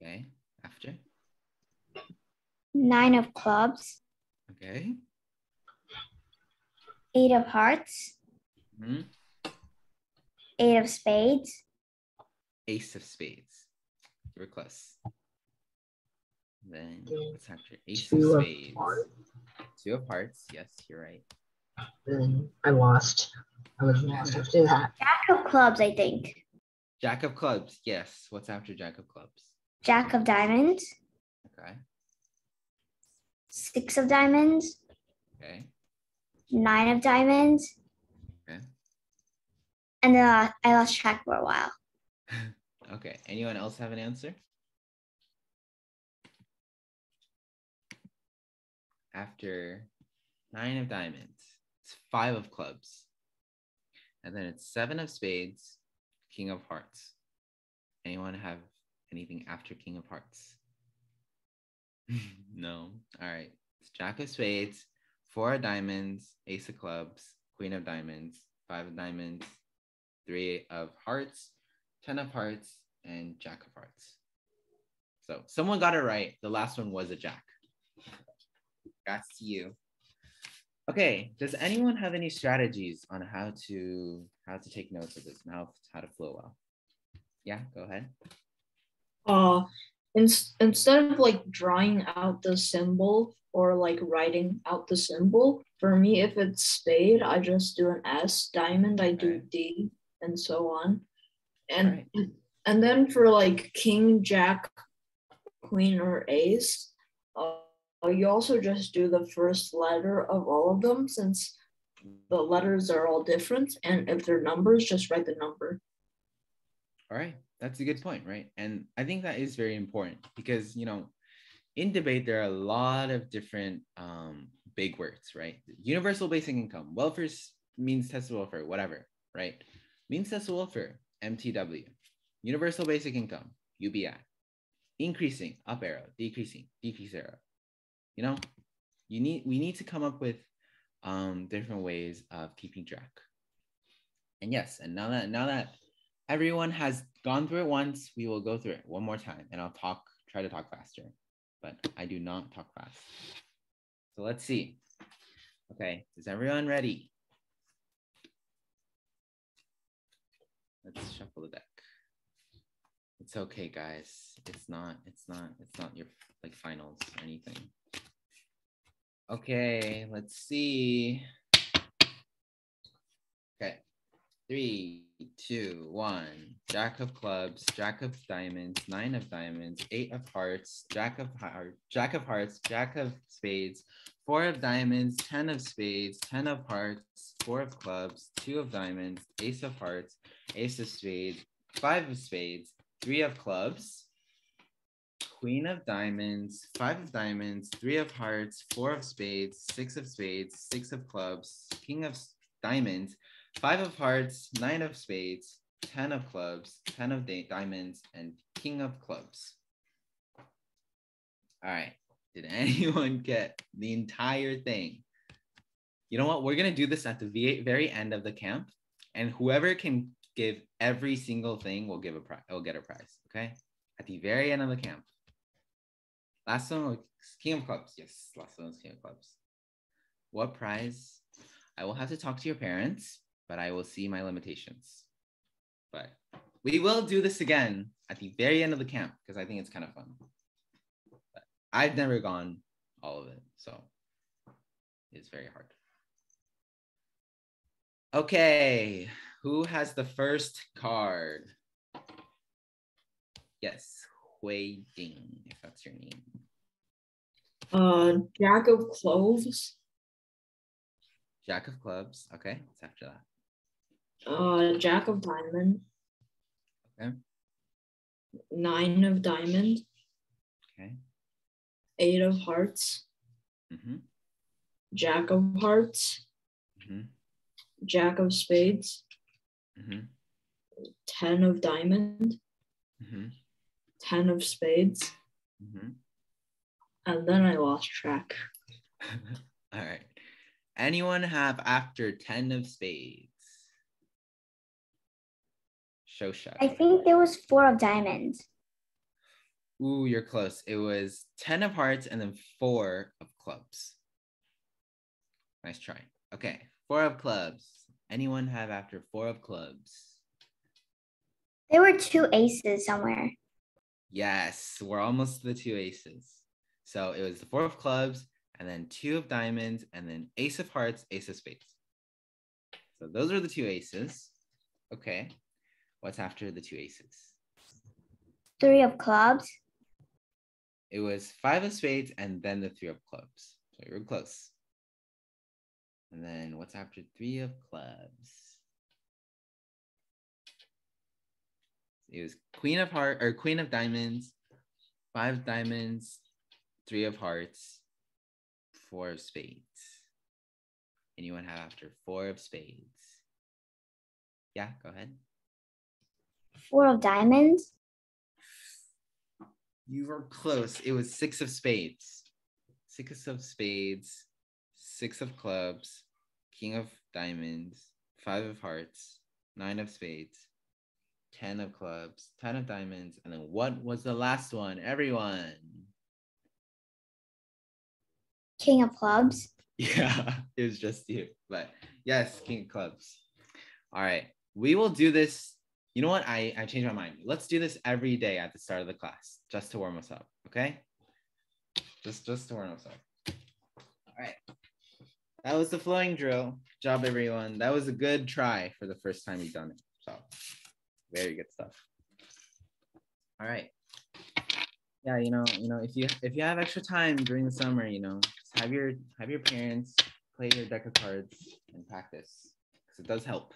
Okay. After? 9 of clubs. Okay. 8 of hearts. Hmm. 8 of spades. Ace of spades. You were close. Then what's after? Ace of 2 of spades. hearts. 2 of hearts. Yes, you're right. Then I lost. I was lost after that. Jack of clubs, I think. Jack of clubs. Yes. What's after Jack of clubs? Jack of diamonds. Okay. 6 of diamonds. Okay. 9 of diamonds. Okay. And then I lost track for a while. Okay. Anyone else have an answer? After 9 of diamonds, it's 5 of clubs. And then it's 7 of spades, King of hearts. Anyone have anything after King of hearts? No. All right. It's Jack of spades, 4 of diamonds, Ace of clubs, Queen of diamonds, 5 of diamonds, 3 of hearts, 10 of hearts, and Jack of hearts. So someone got it right. The last one was a Jack. That's you. Okay, does anyone have any strategies on how to take notes of this and how to flow well? Yeah, go ahead. Instead of like drawing out the symbol or like writing out the symbol, for me, if it's spade, I just do an S. Diamond, I do D, and so on. And then for like king, jack, queen, or ace, you also just do the first letter of all of them, since the letters are all different. And if they're numbers, just write the number. All right, that's a good point, right? And I think that is very important because, in debate, there are a lot of different big words, right? Universal basic income, welfare means tested welfare, whatever, right? Means tested welfare, MTW. Universal basic income, UBI. Increasing, up arrow, decreasing, decrease arrow. We need to come up with different ways of keeping track. And yes, and now that everyone has gone through it once, we will go through it one more time, and I'll try to talk faster, but I do not talk fast. So let's see. Okay, is everyone ready? Let's shuffle the deck. It's okay, guys. It's not your like finals or anything. Okay, let's see. Okay, 3, 2, 1. Jack of clubs, Jack of diamonds, 9 of diamonds, 8 of hearts, Jack of hearts, Jack of spades, 4 of diamonds, 10 of spades, 10 of hearts, 4 of clubs, 2 of diamonds, Ace of hearts, Ace of spades, 5 of spades, 3 of clubs, Queen of diamonds, 5 of diamonds, 3 of hearts, 4 of spades, 6 of spades, 6 of clubs, King of diamonds, 5 of hearts, 9 of spades, 10 of clubs, 10 of diamonds, and King of clubs. All right. Did anyone get the entire thing? You know what? We're going to do this at the very end of the camp, and whoever can give every single thing will get a prize, okay? At the very end of the camp. Last one was King of clubs. Yes, last one was King of clubs. What prize? I will have to talk to your parents, but I will see my limitations. But we will do this again at the very end of the camp because I think it's kind of fun. But I've never gone all of it, so it's very hard. Okay, who has the first card? Yes, Hui Ding, if that's your name. Jack of cloves. Jack of clubs. Okay, what's after that? Jack of diamond. Okay. 9 of diamond. Okay. 8 of hearts. Mm-hmm. Jack of hearts. Mm-hmm. Jack of spades. Mm-hmm. 10 of diamond, Mm-hmm. 10 of spades, Mm-hmm. and then I lost track. All right. Anyone have after 10 of spades? Shosha. I think there was 4 of diamonds. Ooh, you're close. It was 10 of hearts and then 4 of clubs. Nice try. Okay, 4 of clubs. Anyone have after 4 of clubs? There were 2 aces somewhere. Yes, we're almost to the 2 aces. So it was the 4 of clubs and then 2 of diamonds and then ace of hearts, ace of spades. So those are the 2 aces. Okay, what's after the 2 aces? 3 of clubs. It was 5 of spades and then the 3 of clubs. So you were close. And then what's after 3 of clubs? It was queen of heart or queen of diamonds, 5 diamonds, 3 of hearts, 4 of spades. Anyone have after 4 of spades? Yeah, go ahead. 4 of diamonds. You were close. It was 6 of spades. 6 of spades, 6 of clubs, king of diamonds, 5 of hearts, 9 of spades, 10 of clubs, 10 of diamonds, and then what was the last one? Everyone. King of clubs. Yeah, it was just you. But yes, king of clubs. All right. We will do this. You know what? I changed my mind. Let's do this every day at the start of the class just to warm us up. Okay? Just to warm us up. All right. That was the flowing drill. Good job, everyone. That was a good try for the first time you've done it. So very good stuff. All right. Yeah, if you have extra time during the summer, just have your parents play your deck of cards and practice because it does help.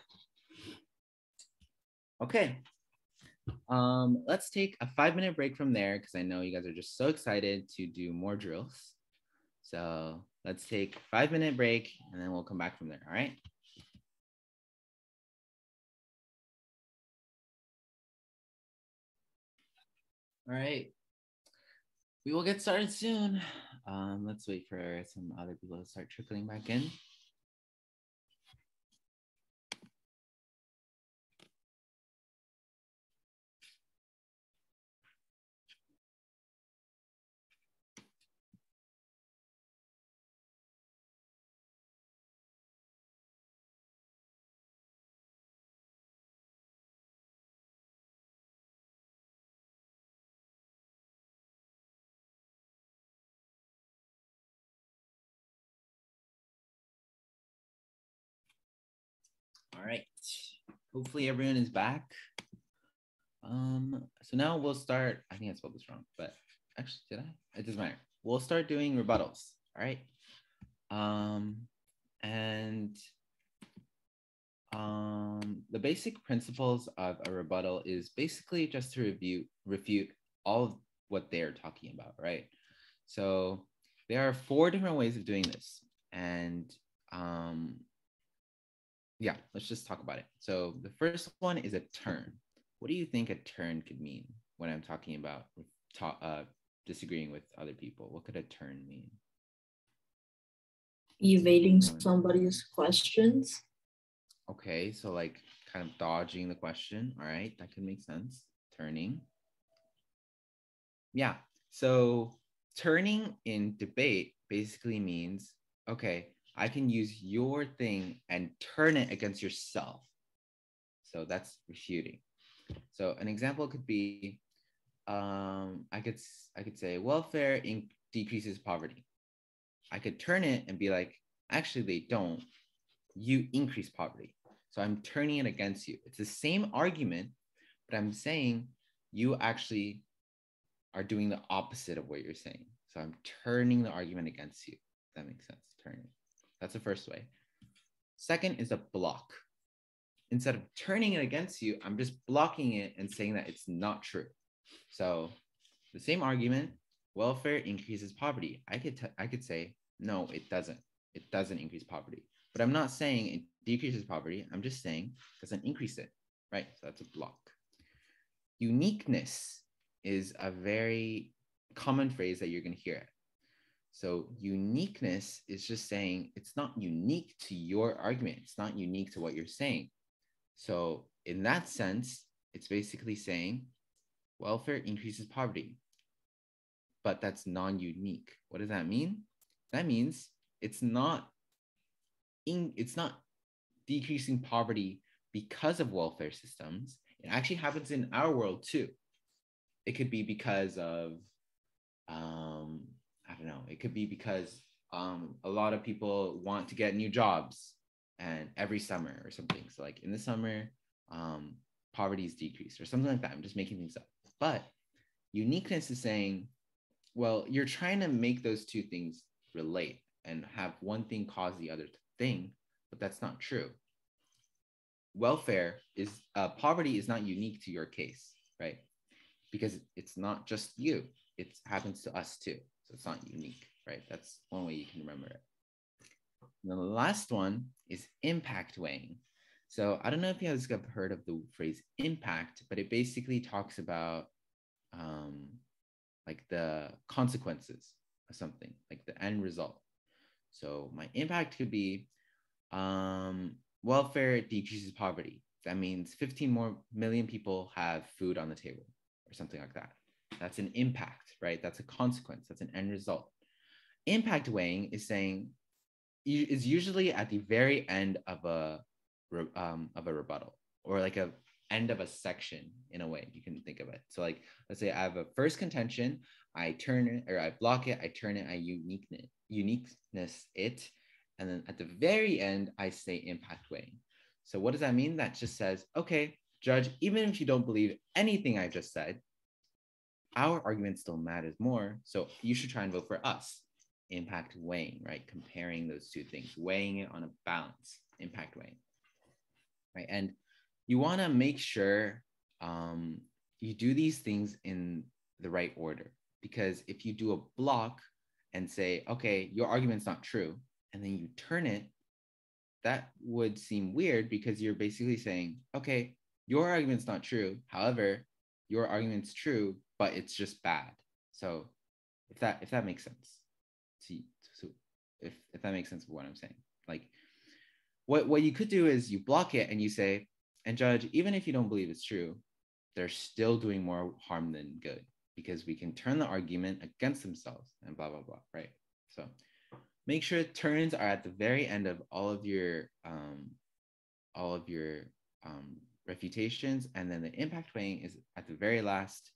Okay. Let's take a 5-minute break from there because I know you guys are just so excited to do more drills. So let's take a 5-minute break and then we'll come back from there. All right. All right. We will get started soon. Let's wait for some other people to start trickling back in. All right. Hopefully everyone is back. So now we'll start. I think I spelled this wrong, but actually, did I? It doesn't matter. We'll start doing rebuttals. All right. And the basic principles of a rebuttal is basically just to refute all of what they're talking about, right? So there are 4 different ways of doing this. And yeah, let's just talk about it. So the first one is a turn. What do you think a turn could mean when I'm talking about disagreeing with other people? What could a turn mean? Evading somebody's questions. Okay, so like kind of dodging the question. All right, that could make sense. Turning. Yeah, so turning in debate basically means, okay, I can use your thing and turn it against yourself. So that's refuting. So an example could be, I could say welfare decreases poverty. I could turn it and be like, actually they don't. You increase poverty. So I'm turning it against you. It's the same argument, but I'm saying you actually are doing the opposite of what you're saying. So I'm turning the argument against you. If that makes sense. Turning. That's the first way. Second is a block. Instead of turning it against you, I'm just blocking it and saying that it's not true. So the same argument, welfare increases poverty. I could say, no, it doesn't. It doesn't increase poverty. But I'm not saying it decreases poverty. I'm just saying it doesn't increase it. right? So that's a block. Uniqueness is a very common phrase that you're going to hear. So uniqueness is just saying it's not unique to your argument. It's not unique to what you're saying. So in that sense, it's basically saying welfare increases poverty, but that's non-unique. What does that mean? That means it's not decreasing poverty because of welfare systems. It actually happens in our world too. It could be because of, I don't know, it could be because a lot of people want to get new jobs and every summer or something. So like in the summer, poverty is decreased or something like that. I'm just making things up. But uniqueness is saying, well, you're trying to make those two things relate and have one thing cause the other thing, but that's not true. Poverty is not unique to your case, right? Because it's not just you, it happens to us too. So it's not unique, right? That's one way you can remember it. And the last one is impact weighing. So I don't know if you guys have heard of the phrase impact, but it basically talks about like the consequences of something, like the end result. So my impact could be welfare decreases poverty. That means 15 more million people have food on the table or something like that. That's an impact, right? That's a consequence. That's an end result. Impact weighing is saying is usually at the very end of a rebuttal or like a end of a section in a way you can think of it. So like, let's say I have a first contention, I turn it or I block it, I turn it, I uniqueness it. And then at the very end, I say impact weighing. So what does that mean? That just says, okay, judge, even if you don't believe anything I just said, our argument still matters more. So you should try and vote for us. Impact weighing, right? Comparing those two things, weighing it on a balance, impact weighing, right? And you want to make sure you do these things in the right order, because if you do a block and say, okay, your argument's not true, and then you turn it, that would seem weird because you're basically saying, okay, your argument's not true. However, your argument's true, but it's just bad. So if that makes sense, so if that makes sense of what I'm saying, like what you could do is you block it and you say, and judge, even if you don't believe it's true, they're still doing more harm than good because we can turn the argument against themselves and blah, blah, blah, right? So make sure turns are at the very end of all of your refutations, and then the impact weighing is at the very last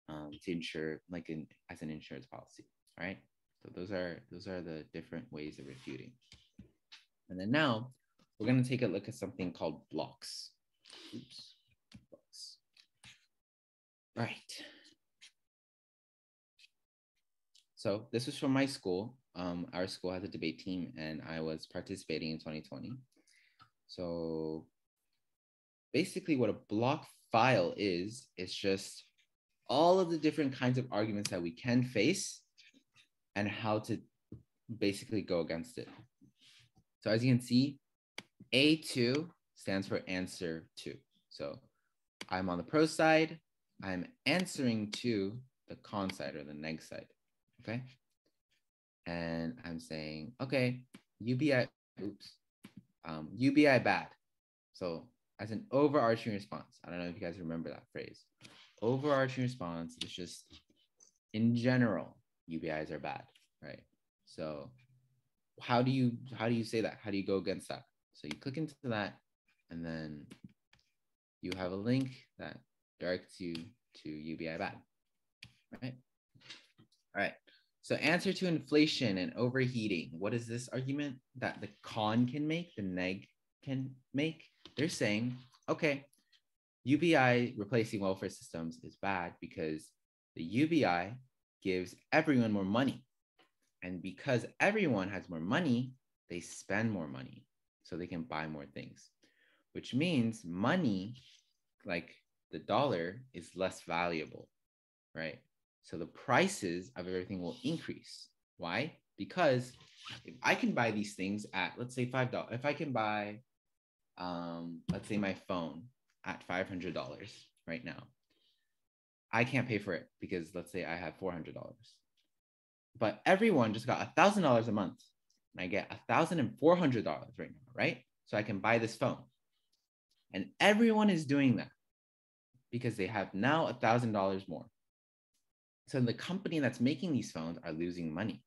to ensure, like as an insurance policy. All right. So those are the different ways of refuting. And then now we're going to take a look at something called blocks. Oops. Blocks. All right. So this was from my school. Our school has a debate team, and I was participating in 2020. So basically what a block file is, it's just all of the different kinds of arguments that we can face and how to basically go against it. So as you can see, A2 stands for answer to. So I'm on the pro side, I'm answering to the con side or the neg side, okay? And I'm saying, okay, UBI bad. So as an overarching response, I don't know if you guys remember that phrase. Overarching response is just, in general, UBIs are bad, right? So how do you say that? How do you go against that? So you click into that, and then you have a link that directs you to UBI bad, right? All right. So answer to inflation and overheating. What is this argument that the con can make, the neg can make? They're saying, okay, UBI replacing welfare systems is bad because the UBI gives everyone more money. And because everyone has more money, they spend more money so they can buy more things, which means money, like the dollar, is less valuable, right? So the prices of everything will increase. Why? Because if I can buy these things at, let's say $5, if I can buy, let's say my phone at $500 right now. I can't pay for it because let's say I have $400, but everyone just got $1,000 a month, and I get $1,400 right now, right? So I can buy this phone, and everyone is doing that because they have now $1,000 more. So the company that's making these phones are losing money,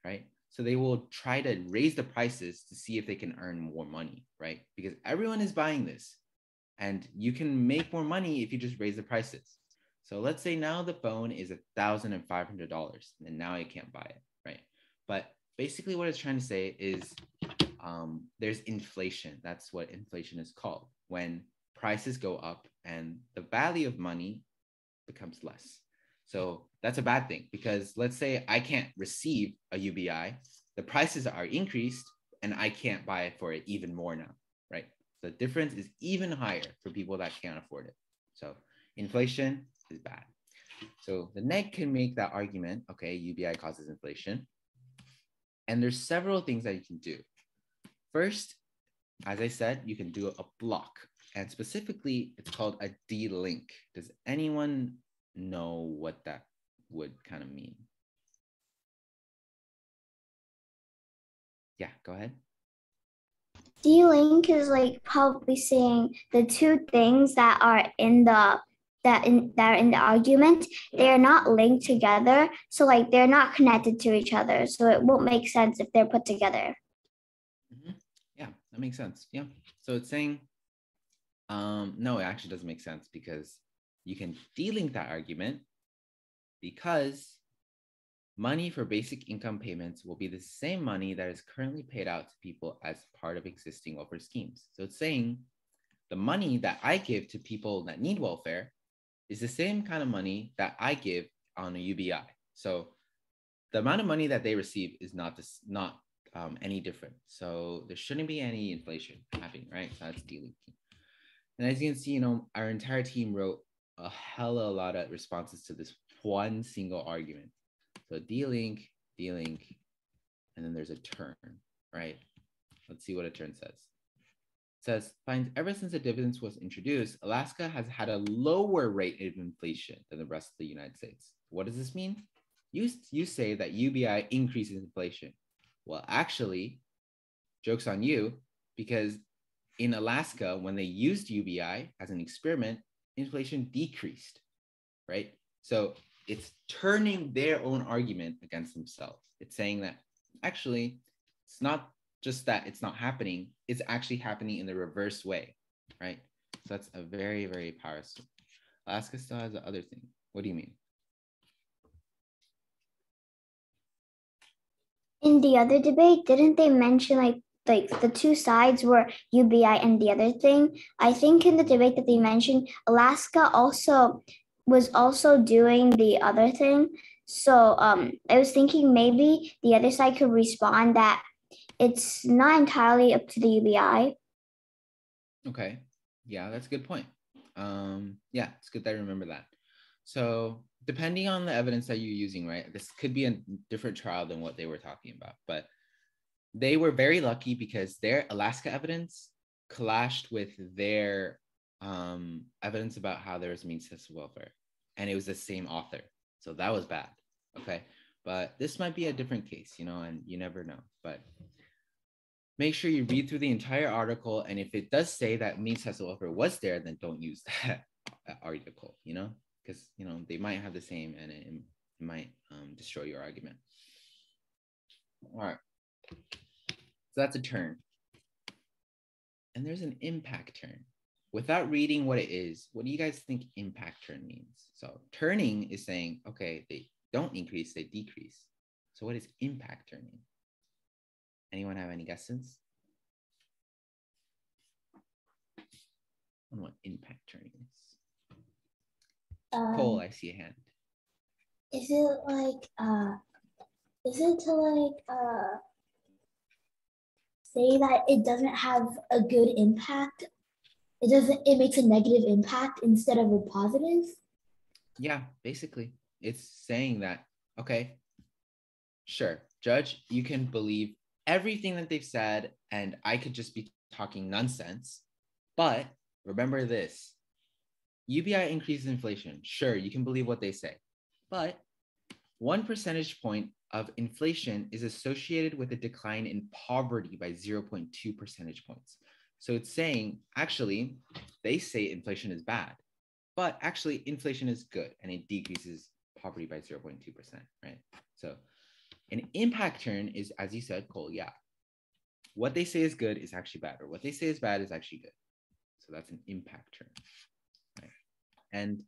right? So they will try to raise the prices to see if they can earn more money, right? Because everyone is buying this, and you can make more money if you just raise the prices. So let's say now the phone is $1,500, and now you can't buy it, right? But basically what it's trying to say is there's inflation. That's what inflation is called, when prices go up and the value of money becomes less. So that's a bad thing, because let's say I can't receive a UBI, the prices are increased, and I can't buy it for it even more now, right? The difference is even higher for people that can't afford it. So inflation is bad. So the neg can make that argument, okay, UBI causes inflation. And there's several things that you can do. First, as I said, you can do a block, and specifically it's called a delink. Does anyone know what that would kind of mean? Yeah, go ahead. D-link is like probably saying the two things that are in the that are in the argument, they are not linked together. So like they're not connected to each other. So it won't make sense if they're put together. Mm-hmm. Yeah, that makes sense. Yeah. So it's saying, no, it actually doesn't make sense, because you can delink that argument because money for basic income payments will be the same money that is currently paid out to people as part of existing welfare schemes. So it's saying the money that I give to people that need welfare is the same kind of money that I give on a UBI. So the amount of money that they receive is not any different. So there shouldn't be any inflation happening, right? So that's delinking. And as you can see, our entire team wrote a lot of responses to this one single argument. So delink, and then there's a term, right? Let's see what a term says. It says, finds ever since the dividends was introduced, Alaska has had a lower rate of inflation than the rest of the United States. What does this mean? You say that UBI increases inflation. Well, actually, joke's on you, because in Alaska, when they used UBI as an experiment, inflation decreased, right? So it's turning their own argument against themselves. It's saying that actually, it's not just that it's not happening, it's actually happening in the reverse way, right? So that's a very, very powerful. Alaska still has the other thing. What do you mean? In the other debate, didn't they mention like the two sides were UBI and the other thing? I think in the debate that they mentioned, Alaska was also doing the other thing. So I was thinking maybe the other side could respond that it's not entirely up to the UBI. Okay. Yeah, that's a good point. Yeah, it's good that I remember that. So depending on the evidence that you're using, right, this could be a different trial than what they were talking about, but they were very lucky because their Alaska evidence clashed with their evidence about how there was means-tested welfare, and it was the same author. So that was bad, okay? But this might be a different case, and you never know. But make sure you read through the entire article, and if it does say that means-tested welfare was there, then don't use that article, because they might have the same, and it might destroy your argument. All right, so that's a turn. And there's an impact turn. Without reading what it is, what do you guys think impact turn means? So turning is saying, okay, they don't increase, they decrease. So what is impact turning? Anyone have any guesses? On what impact turning is? Cole, I see a hand. Is it like say that it doesn't have a good impact? It makes a negative impact instead of a positive? Yeah, basically. It's saying that, okay, sure, Judge, you can believe everything that they've said, and I could just be talking nonsense, but remember this. UBI increases inflation. Sure, you can believe what they say, but 1 percentage point of inflation is associated with a decline in poverty by 0.2 percentage points. So it's saying, actually, they say inflation is bad, but actually inflation is good and it decreases poverty by 0.2%, right? So an impact turn is, as you said, Cole, yeah. What they say is good is actually bad, or what they say is bad is actually good. So that's an impact turn, right? And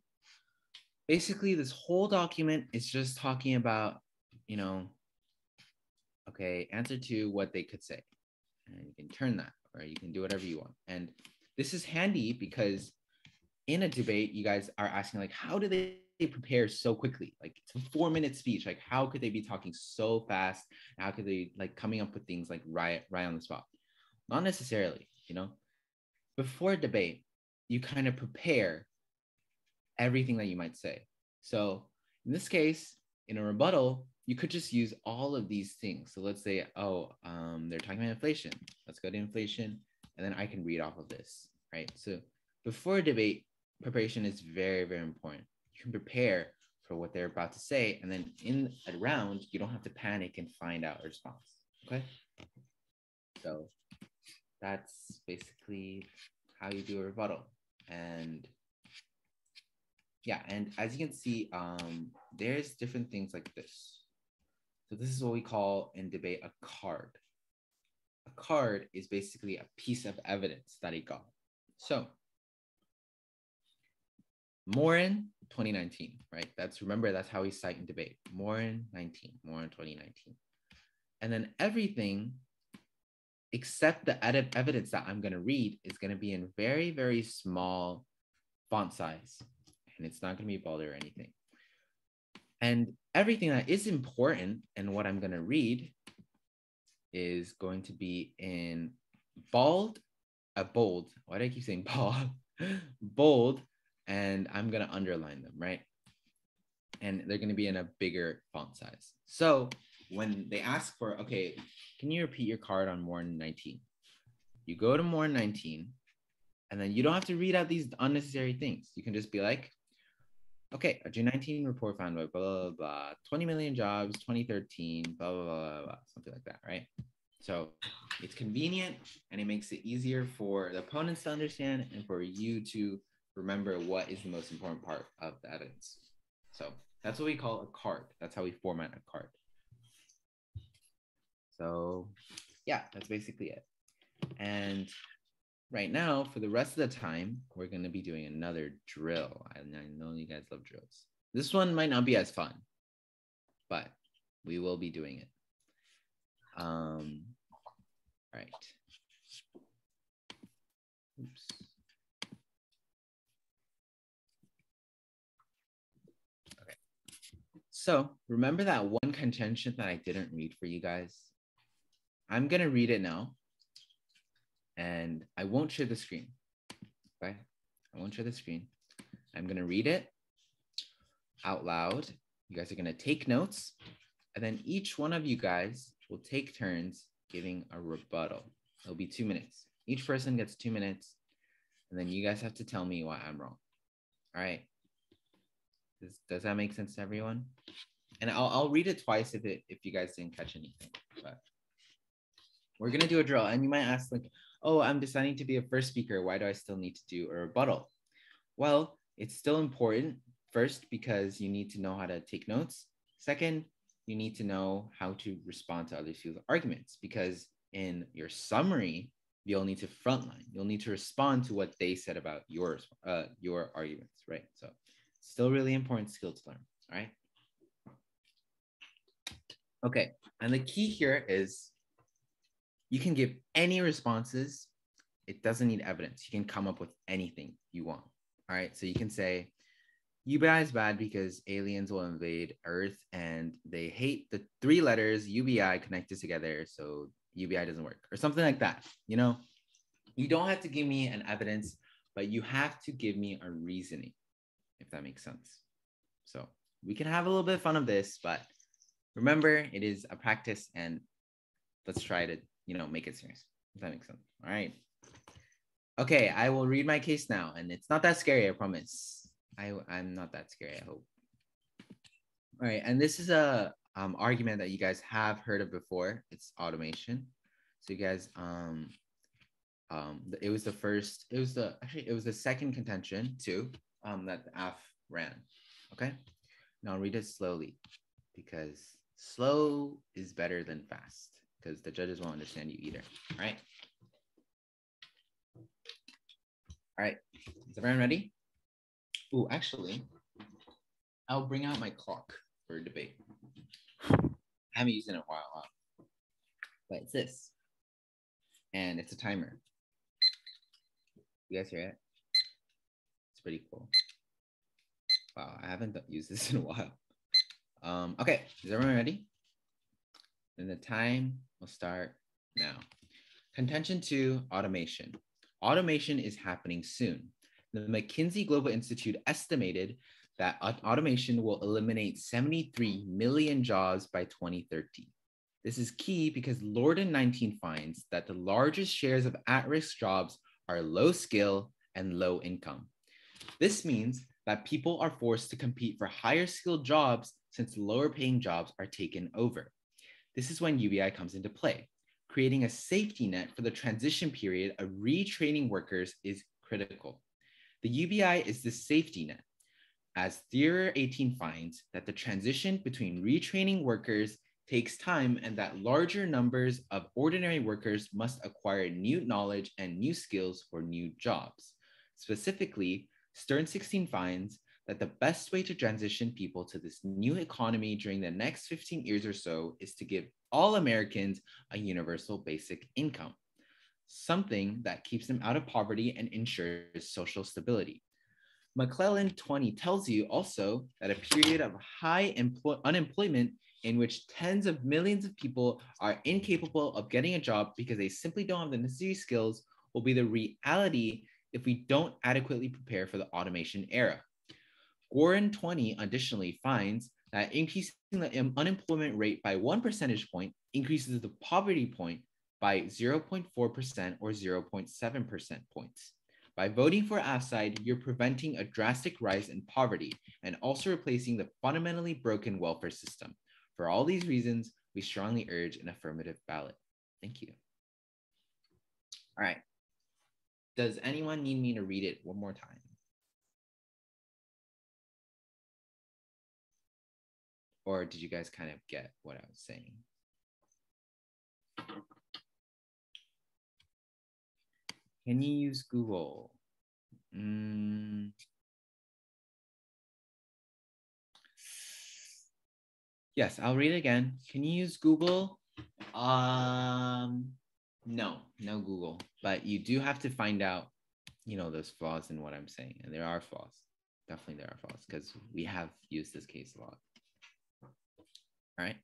basically this whole document is just talking about, okay, answer to what they could say. And you can turn that, or you can do whatever you want. And this is handy because in a debate, you guys are asking, like, how do they prepare so quickly? Like, it's a 4-minute speech. Like, how could they be talking so fast? How could they, like, coming up with things like right on the spot? Not necessarily, Before a debate, you kind of prepare everything that you might say. So in this case, in a rebuttal, you could just use all of these things. So let's say, they're talking about inflation. Let's go to inflation, and then I can read off of this, right? So before a debate, preparation is very, very important. You can prepare for what they're about to say, and then in a round, you don't have to panic and find out a response, okay? So that's basically how you do a rebuttal. And yeah, and as you can see, there's different things like this. So this is what we call in debate a card. A card is basically a piece of evidence that he got. So Morin 2019, right? Remember, that's how we cite in debate. Morin 2019. And then everything except the evidence that I'm going to read is going to be in very, very small font size. And it's not going to be bold or anything. And everything that is important and what I'm going to read is going to be in bold. Why do I keep saying bold? Bold, and I'm going to underline them, right? And they're going to be in a bigger font size. So when they ask for, okay, can you repeat your card on Morin 19? You go to Morin 19, and then you don't have to read out these unnecessary things. You can just be like, okay, a June 19 report found by blah, blah, blah, 20 million jobs, 2013, blah, blah, blah, blah, something like that, right? So it's convenient and it makes it easier for the opponents to understand and for you to remember what is the most important part of the evidence. So that's what we call a card. That's how we format a card. So yeah, that's basically it. And right now, for the rest of the time, we're going to be doing another drill. And I know you guys love drills. This one might not be as fun, but we will be doing it. Right. Oops. Okay. So remember that one contention that I didn't read for you guys? I'm going to read it now. And I won't share the screen, okay? I won't share the screen. I'm gonna read it out loud. You guys are gonna take notes, and then each one of you guys will take turns giving a rebuttal. It'll be 2 minutes. Each person gets 2 minutes, and then you guys have to tell me why I'm wrong. All right? Does that make sense to everyone? And I'll read it twice if you guys didn't catch anything, but we're gonna do a drill, and you might ask, like, oh, I'm deciding to be a first speaker. Why do I still need to do a rebuttal? Well, it's still important. First, because you need to know how to take notes. Second, you need to know how to respond to other people's arguments, because in your summary, you'll need to frontline. You'll need to respond to what they said about your arguments, right? So still really important skill to learn, all right? Okay, and the key here is you can give any responses. It doesn't need evidence. You can come up with anything you want. All right. So you can say, UBI is bad because aliens will invade Earth and they hate the 3 letters UBI connected together. So UBI doesn't work, or something like that. You don't have to give me an evidence, but you have to give me a reasoning, if that makes sense. So we can have a little bit of fun of this, but remember, it is a practice, and let's try to, make it serious, if that makes sense. All right. Okay, I will read my case now, and it's not that scary, I promise. I'm not that scary, I hope. All right, and this is a argument that you guys have heard of before. It's automation. So you guys, it was the second contention too, that the AF ran. Okay, now I'll read it slowly because slow is better than fast because the judges won't understand you either. All right. All right, is everyone ready? Oh, actually, I'll bring out my clock for debate. I haven't used it in a while, but it's this, and it's a timer. You guys hear it? It's pretty cool. Wow, I haven't used this in a while. Okay, is everyone ready? Then the time will start now. Contention 2, automation. Automation is happening soon. The McKinsey Global Institute estimated that automation will eliminate 73 million jobs by 2030. This is key because Lorden 19 finds that the largest shares of at-risk jobs are low skill and low income. This means that people are forced to compete for higher skilled jobs since lower paying jobs are taken over. This is when UBI comes into play. Creating a safety net for the transition period of retraining workers is critical. The UBI is the safety net, as Theory 18 finds that the transition between retraining workers takes time and that larger numbers of ordinary workers must acquire new knowledge and new skills for new jobs. Specifically, Stern 16 finds that the best way to transition people to this new economy during the next 15 years or so is to give all Americans a universal basic income, something that keeps them out of poverty and ensures social stability. McClellan 20 tells you also that a period of high unemployment in which tens of millions of people are incapable of getting a job because they simply don't have the necessary skills will be the reality if we don't adequately prepare for the automation era. Gorin 20 additionally finds that increasing the unemployment rate by 1 percentage point increases the poverty point by 0.4% or 0.7% points. By voting for AFSIDE, you're preventing a drastic rise in poverty and also replacing the fundamentally broken welfare system. For all these reasons, we strongly urge an affirmative ballot. Thank you. All right. Does anyone need me to read it one more time? Or did you guys kind of get what I was saying? Can you use Google? Yes, I'll read it again. Can you use Google? No Google. But you do have to find out, those flaws in what I'm saying. And there are flaws. Definitely there are flaws because we have used this case a lot. All right.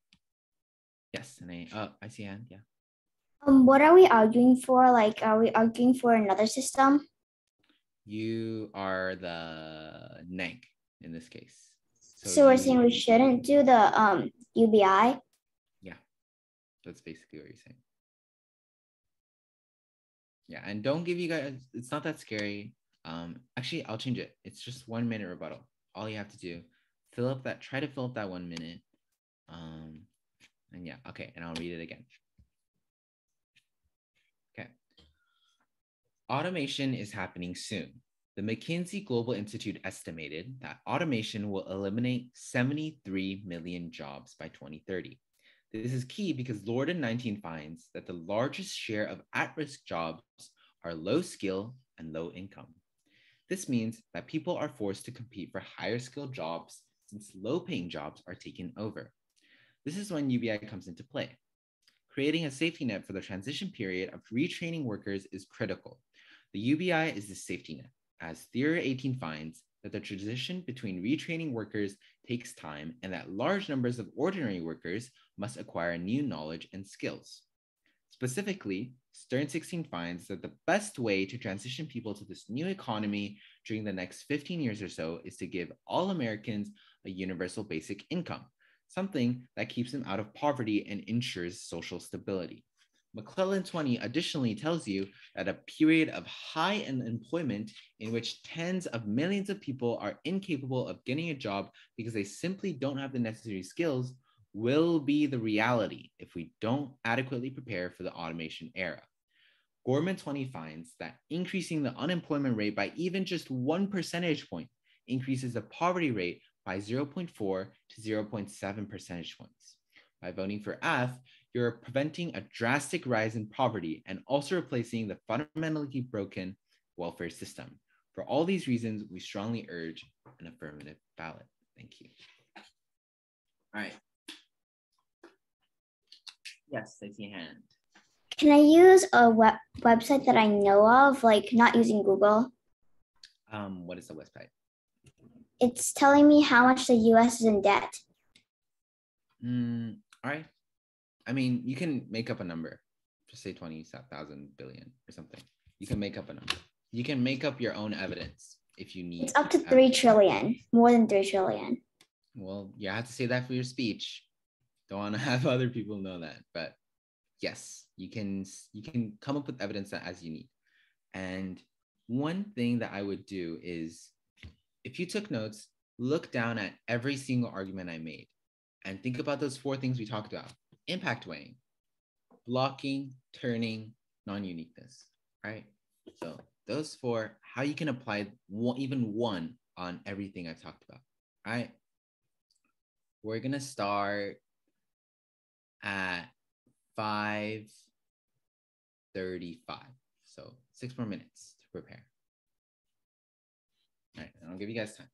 Yes, and I see a hand. Yeah. What are we arguing for? Like, are we arguing for another system? You are the neg in this case. So we're saying we shouldn't do the UBI? Yeah, that's basically what you're saying. Yeah, and don't give you guys, it's not that scary. Actually, I'll change it. It's just 1 minute rebuttal. All you have to do, try to fill up that 1 minute. And yeah, okay, and I'll read it again. Okay. Automation is happening soon. The McKinsey Global Institute estimated that automation will eliminate 73 million jobs by 2030. This is key because Lorden 19 finds that the largest share of at-risk jobs are low skill and low income. This means that people are forced to compete for higher skilled jobs since low-paying jobs are taken over. This is when UBI comes into play. Creating a safety net for the transition period of retraining workers is critical. The UBI is the safety net, as Theory 18 finds that the transition between retraining workers takes time and that large numbers of ordinary workers must acquire new knowledge and skills. Specifically, Stern 16 finds that the best way to transition people to this new economy during the next 15 years or so is to give all Americans a universal basic income, something that keeps them out of poverty and ensures social stability. McClellan 20 additionally tells you that a period of high unemployment in which tens of millions of people are incapable of getting a job because they simply don't have the necessary skills will be the reality if we don't adequately prepare for the automation era. Gorman 20 finds that increasing the unemployment rate by even just 1 percentage point increases the poverty rate by 0.4 to 0.7 percentage points. By voting for F, you're preventing a drastic rise in poverty and also replacing the fundamentally broken welfare system. For all these reasons, we strongly urge an affirmative ballot. Thank you. All right. Yes, I see a hand. Can I use a website that I know of, like not using Google? What is the website? It's telling me how much the US is in debt. All right. I mean, you can make up a number. Just say 20,000 billion or something. You can make up a number. You can make up your own evidence if you need. It's up to 3 trillion, more than 3 trillion. Well, you have to say that for your speech. Don't want to have other people know that, but yes, you can come up with evidence that as you need. And one thing that I would do is, if you took notes, look down at every single argument I made and think about those 4 things we talked about. Impact weighing, blocking, turning, non-uniqueness, right? So those 4, how you can apply even one on everything I've talked about, all right? We're gonna start at 5:35. So 6 more minutes to prepare. All right, and I'll give you guys time.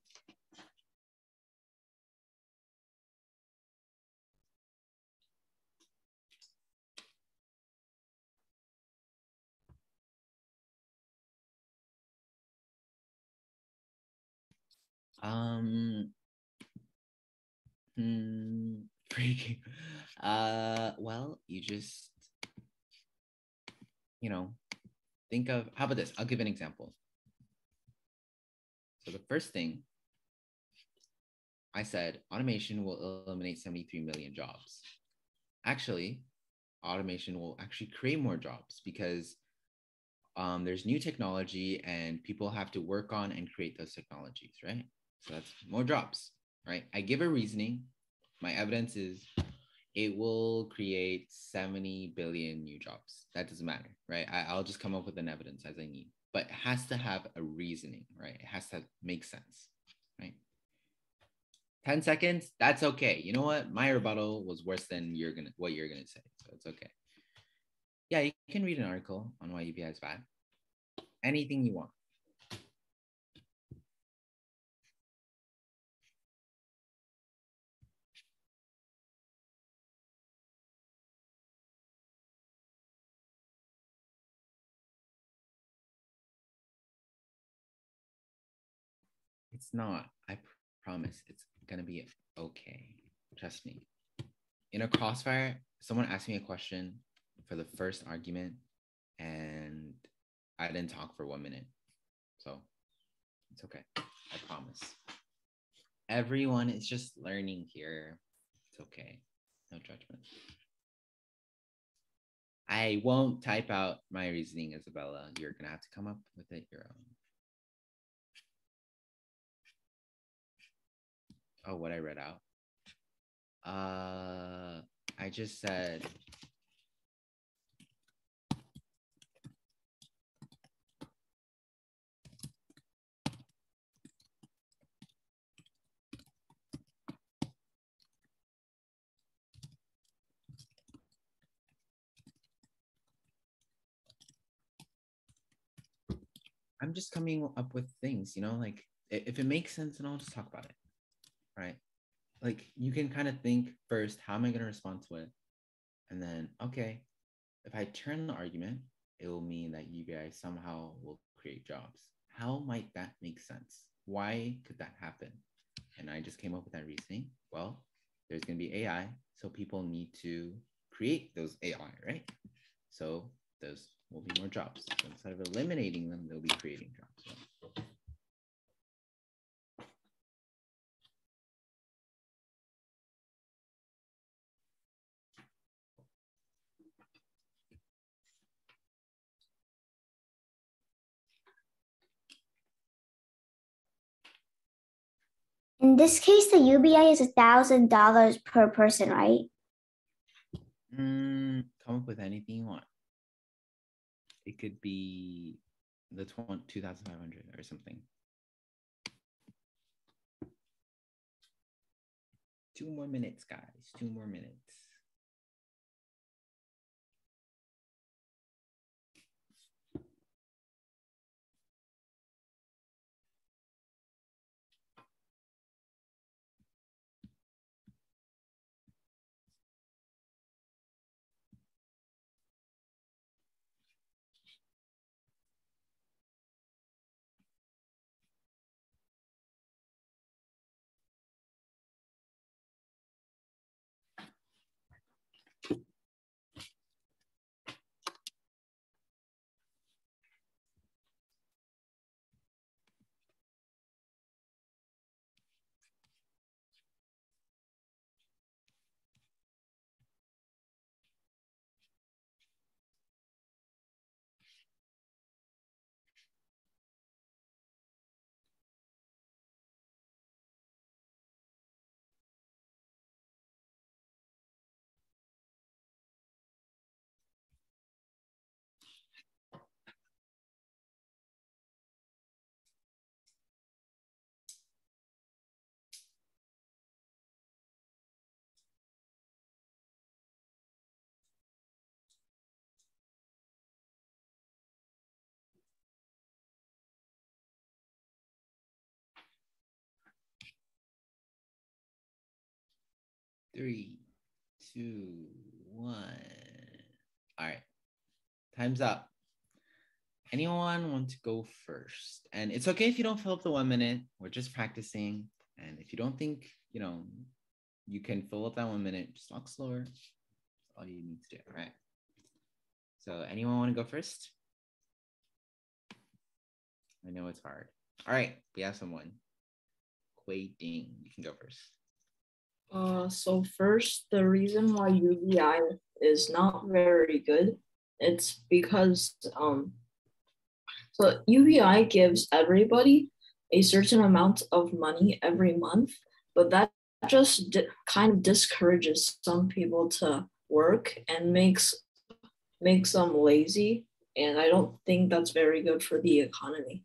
Freaking. Well, you just, think of, how about this? I'll give an example. So the first thing I said, automation will eliminate 73 million jobs. Actually, automation will actually create more jobs because there's new technology and people have to work on and create those technologies, right? So that's more jobs, right? I give a reasoning. My evidence is it will create 70 billion new jobs. That doesn't matter, right? I'll just come up with an evidence as I need, but it has to have a reasoning, right? It has to make sense, right? 10 seconds, that's okay. You know what? My rebuttal was worse than what you're gonna say, so it's okay. Yeah, you can read an article on why UBI is bad. Anything you want. It's not. I promise. It's gonna be okay. Trust me. In a crossfire, someone asked me a question for the first argument, and I didn't talk for 1 minute. So it's okay. I promise. Everyone is just learning here. It's okay. No judgment. I won't type out my reasoning, Isabella. You're gonna have to come up with it your own. Oh, what I read out. I just said I'm just coming up with things, like if it makes sense, then I'll just talk about it, right? Like you can kind of think first, how am I going to respond to it? And then, okay, if I turn the argument, it will mean that you guys somehow will create jobs. How might that make sense? Why could that happen? And I just came up with that reasoning. Well, there's going to be AI, so people need to create those AI, right? So those will be more jobs. So instead of eliminating them, they'll be creating jobs. this case, the UBI is $1,000 per person, right? Come up with anything you want. It could be the 2,500 or something. 2 more minutes, guys. 2 more minutes. Three, two, one. All right, time's up. Anyone want to go first? And it's okay if you don't fill up the 1 minute. We're just practicing. And if you don't think, you can fill up that 1 minute, just talk slower. That's all you need to do, all right? So anyone want to go first? I know it's hard. All right, we have someone. Kuei Ding, you can go first. So first, the reason why UBI is not very good, it's because so UBI gives everybody a certain amount of money every month, but that just kind of discourages some people to work and makes them lazy, and I don't think that's very good for the economy.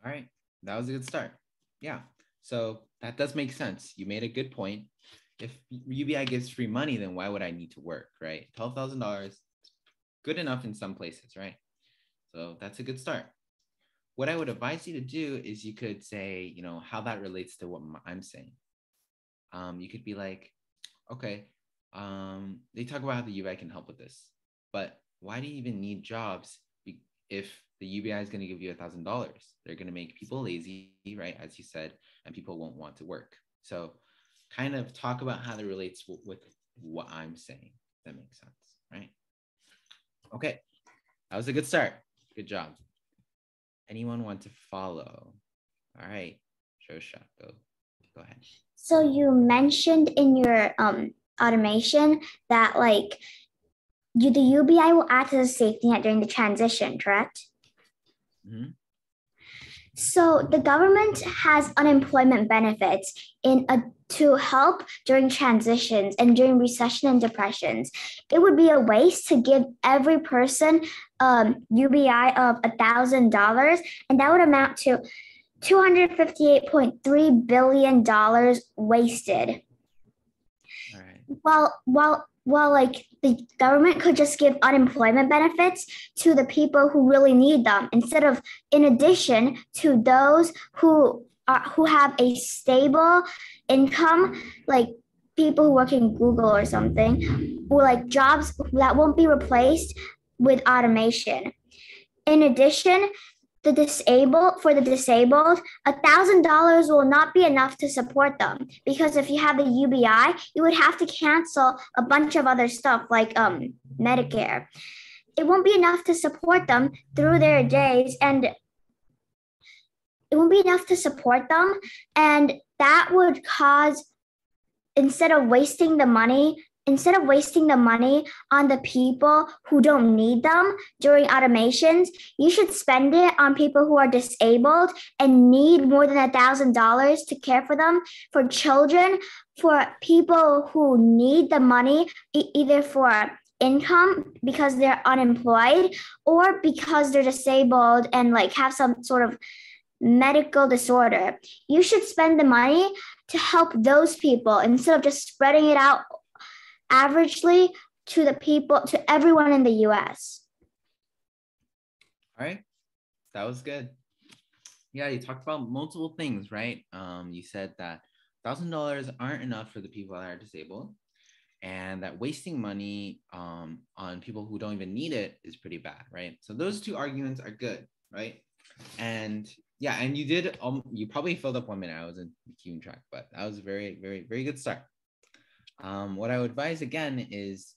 All right, that was a good start. Yeah. So that does make sense. You made a good point. If UBI gives free money, then why would I need to work, right? $12,000, good enough in some places, right? So that's a good start. What I would advise you to do is you could say, how that relates to what I'm saying. You could be like, okay, they talk about how the UBI can help with this, but why do you even need jobs if the UBI is going to give you $1,000? They're going to make people lazy, right? As you said, and people won't want to work. So kind of talk about how that relates with what I'm saying. If that makes sense, right? Okay, that was a good start. Good job. Anyone want to follow? All right, Shosha, go ahead. So you mentioned in your automation that the UBI will act as a safety net during the transition, correct? Mm-hmm. So the government has unemployment benefits to help during transitions and during recession and depressions. It would be a waste to give every person UBI of $1,000, and that would amount to $258.3 billion wasted. All right. While the government could just give unemployment benefits to the people who really need them, in addition to those who have a stable income, like people who work in Google or something, or jobs that won't be replaced with automation. In addition, for the disabled, $1,000 will not be enough to support them, because if you have the UBI, you would have to cancel a bunch of other stuff like Medicare. It won't be enough to support them through their days, and that would cause, instead of wasting the money instead of wasting the money on the people who don't need them during automations, you should spend it on people who are disabled and need more than $1,000 to care for them, for children, for people who need the money either for income because they're unemployed or because they're disabled and like have some sort of medical disorder. You should spend the money to help those people instead of just spreading it out averagely to the people, to everyone in the US. All right, that was good. Yeah, you talked about multiple things, right? You said that $1,000 aren't enough for the people that are disabled, and that wasting money on people who don't even need it is pretty bad, right? So those two arguments are good, right? And yeah, and you did, you probably filled up 1 minute. I wasn't keeping track, but that was a very, very, very good start. What I would advise again is,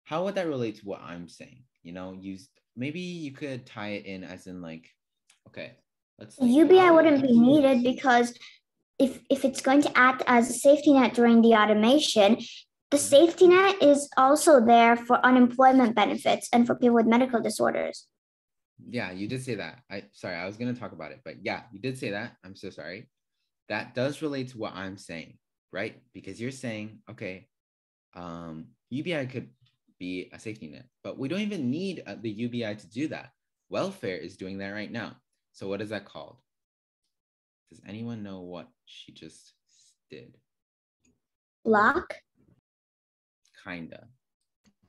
how would that relate to what I'm saying? You know, maybe you could tie it in as in like, okay, let's think. UBI wouldn't be needed because if it's going to act as a safety net during the automation, the safety net is also there for unemployment benefits and for people with medical disorders. Yeah, you did say that. Sorry, I was going to talk about it, but yeah, you did say that. I'm so sorry. That does relate to what I'm saying, right? Because you're saying, okay, UBI could be a safety net, but we don't even need the UBI to do that. Welfare is doing that right now. So what is that called? Does anyone know what she just did? Block? Kinda.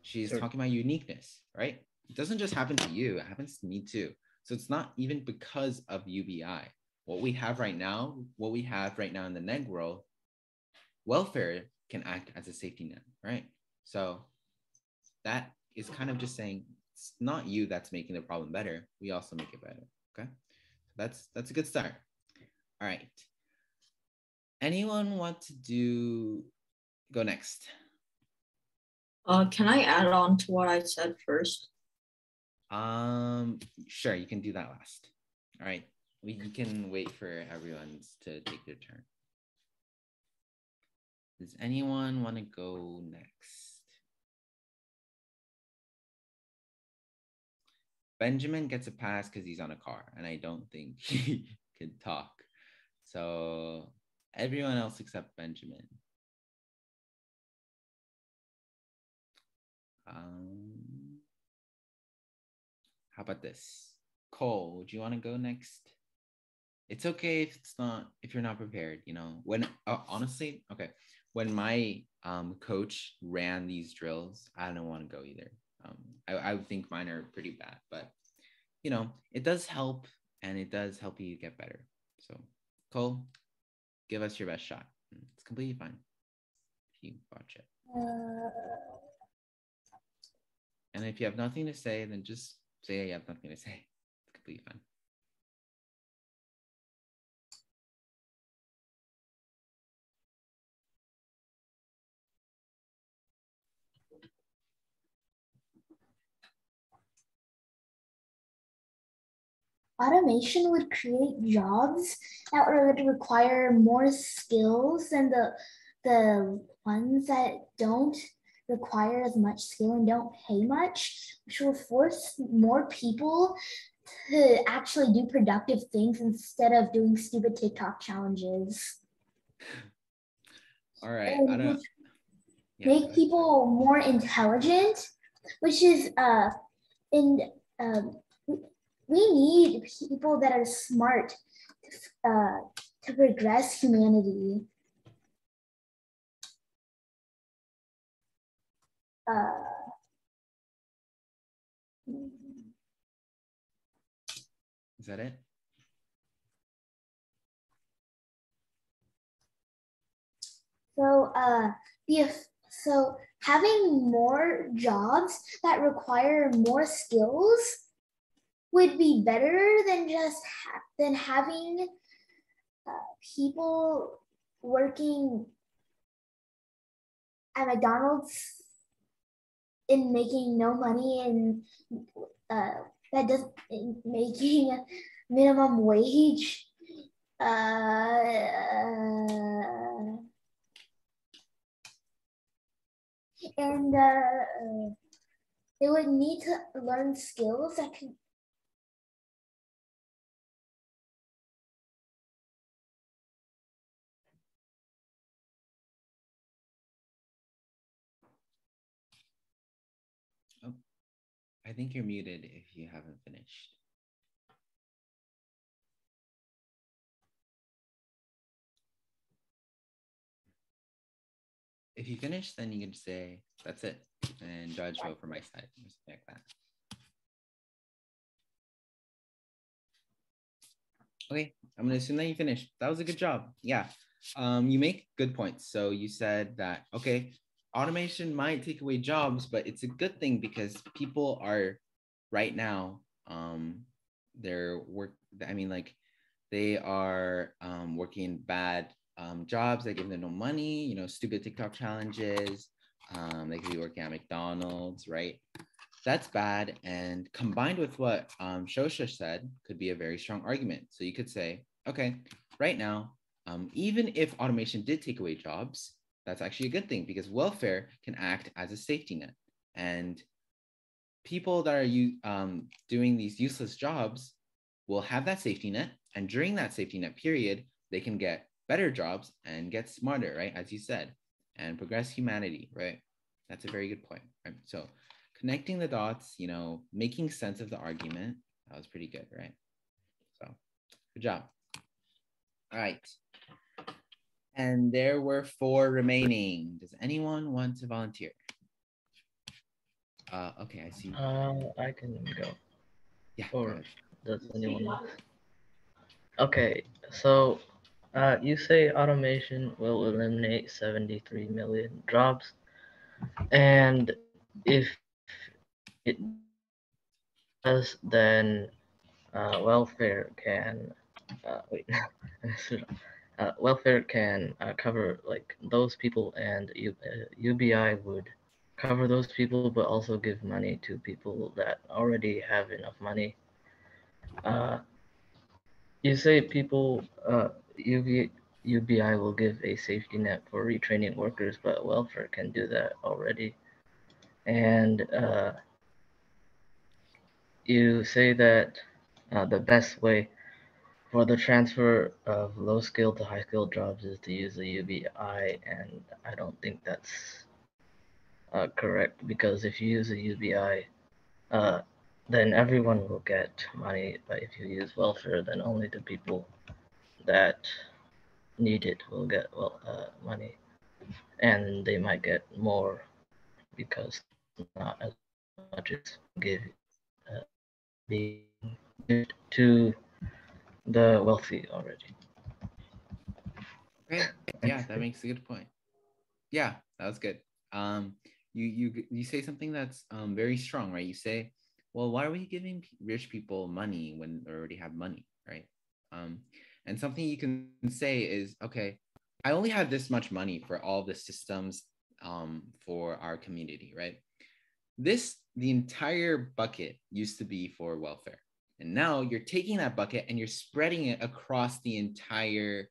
She's talking about uniqueness, right? It doesn't just happen to you, it happens to me too. So it's not even because of UBI. What we have right now in the neg world, welfare can act as a safety net, right? So that is kind of just saying it's not you that's making the problem better. We also make it better, okay? That's a good start. All right. Anyone want to go next? Can I add on to what I said first? Sure, you can do that last. All right, you can wait for everyone to take their turn. Does anyone want to go next? Benjamin gets a pass because he's on a car, and I don't think he can talk. So everyone else except Benjamin. How about this? Cole, would you want to go next? It's okay if you're not prepared, you know. When honestly, okay, when my coach ran these drills, I don't want to go either. I would think mine are pretty bad, but you know, it does help, and it does help you get better. So Cole, give us your best shot. It's completely fine if you watch it. And if you have nothing to say, then just say you have nothing to say. It's completely fine. Automation would create jobs that would require more skills than the ones that don't require as much skill and don't pay much, which will force more people to actually do productive things instead of doing stupid TikTok challenges. All right. Make people more intelligent, which is we need people that are smart to progress humanity. Is that it? So having more jobs that require more skills would be better than having people working at McDonald's and making no money and that doesn't making minimum wage. And they would need to learn skills that can. Oh, I think you're muted if you haven't finished. If you finish, then you can say, that's it. And judge vote for my side. Just like that. Okay, I'm gonna assume that you finished. That was a good job. Yeah. You make good points. So you said that, okay, automation might take away jobs, but it's a good thing because people are right now, they're they are working bad jobs that give them no money, stupid TikTok challenges. They could be working at McDonald's, right? That's bad. And combined with what Shosha said, could be a very strong argument. So you could say, okay, right now, even if automation did take away jobs, that's actually a good thing because welfare can act as a safety net. And people that are doing these useless jobs will have that safety net. And during that safety net period, they can get better jobs and get smarter, right? As you said, and progress humanity, right? That's a very good point, right? So connecting the dots, making sense of the argument, that was pretty good, right? So good job. All right. And there were 4 remaining. Does anyone want to volunteer? Okay, I see. I can go. Yeah. Or does anyone else? Okay, so you say automation will eliminate 73 million jobs, and if it does, then welfare can wait. Welfare can cover like those people, and UBI would cover those people, but also give money to people that already have enough money. You say people, UBI will give a safety net for retraining workers, but welfare can do that already. And you say that the best way for the transfer of low skilled to high skilled jobs is to use the UBI, and I don't think that's correct, because if you use a UBI, then everyone will get money. But if you use welfare, then only the people that need it will get money, and they might get more because not as much is being given to the wealthy already. Okay. Yeah, that makes a good point. Yeah, that was good. You say something that's very strong, right? You say, well, why are we giving rich people money when they already have money, right? And something you can say is, okay, I only have this much money for all the systems for our community, right? The entire bucket used to be for welfare. And now you're taking that bucket and you're spreading it across the entire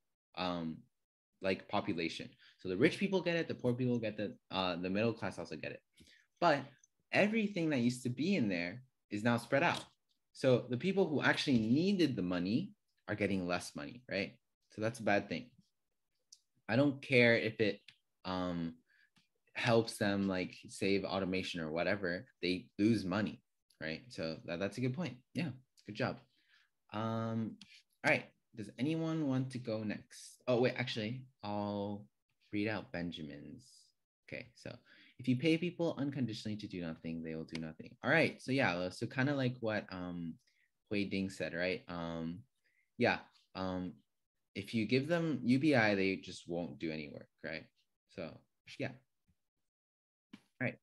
population. So the rich people get it, the poor people get the middle class also get it. But everything that used to be in there is now spread out. So the people who actually needed the money are getting less money, right? So that's a bad thing. I don't care if it helps them like save automation or whatever, they lose money, right? So that's a good point. Yeah, good job. All right, does anyone want to go next? Oh wait, actually, I'll read out Benjamin's. Okay, so if you pay people unconditionally to do nothing, they will do nothing. All right, so yeah, so kind of like what Hui Ding said, right? Yeah, if you give them UBI, they just won't do any work, right? So yeah. All right,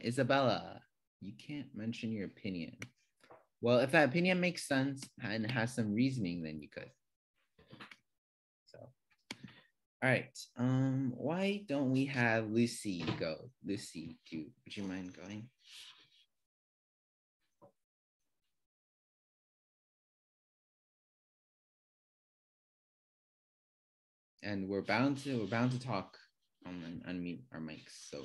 Isabella, you can't mention your opinion. Well, if that opinion makes sense and has some reasoning, then you could. So, all right. Why don't we have Lucy go? Lucy, would you mind going? And we're bound to talk and unmute our mics. So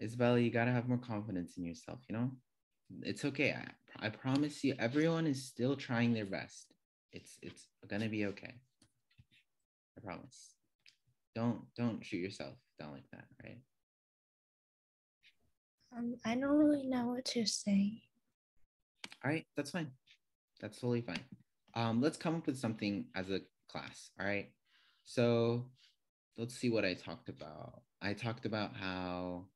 Isabella, you gotta have more confidence in yourself, you know? It's okay. I promise you, everyone is still trying their best. It's gonna be okay. I promise. Don't shoot yourself down like that, right? I don't really know what to say. All right, that's fine. That's totally fine. Let's come up with something as a class. All right. So let's see what I talked about. I talked about how,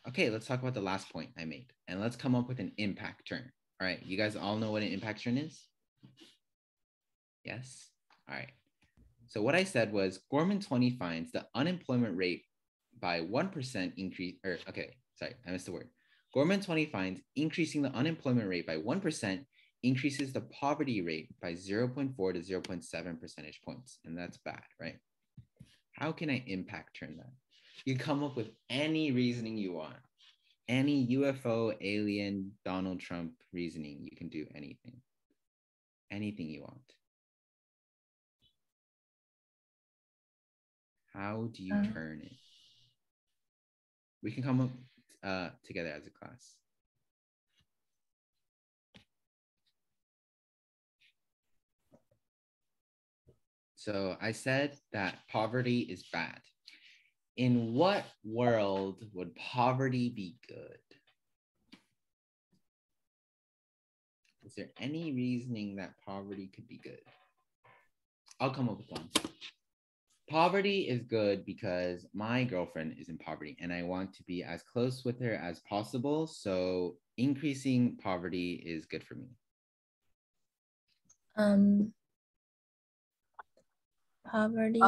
okay, let's talk about the last point I made, and let's come up with an impact term. All right, you guys all know what an impact term is? Yes? All right. So what I said was Gorman 20 finds the unemployment rate by 1% increase, or okay, sorry, I missed the word. Gorman 20 finds increasing the unemployment rate by 1% increases the poverty rate by 0.4 to 0.7 percentage points. And that's bad, right? How can I impact turn that? You come up with any reasoning you want. Any UFO, alien, Donald Trump reasoning. You can do anything. Anything you want. How do you turn it? We can come up together as a class. So I said that poverty is bad. In what world would poverty be good? Is there any reasoning that poverty could be good? I'll come up with one. Poverty is good because my girlfriend is in poverty and I want to be as close with her as possible. So increasing poverty is good for me. Poverty.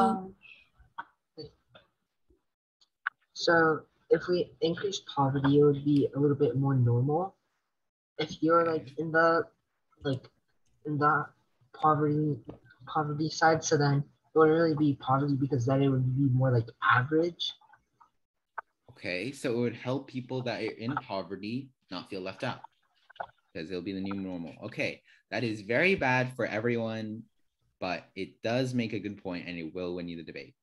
So if we increase poverty, it would be a little bit more normal. If you're like in the poverty side, so then it wouldn't really be poverty because then it would be more like average. Okay, so it would help people that are in poverty not feel left out because it'll be the new normal. Okay, that is very bad for everyone, but it does make a good point and it will win you the debate.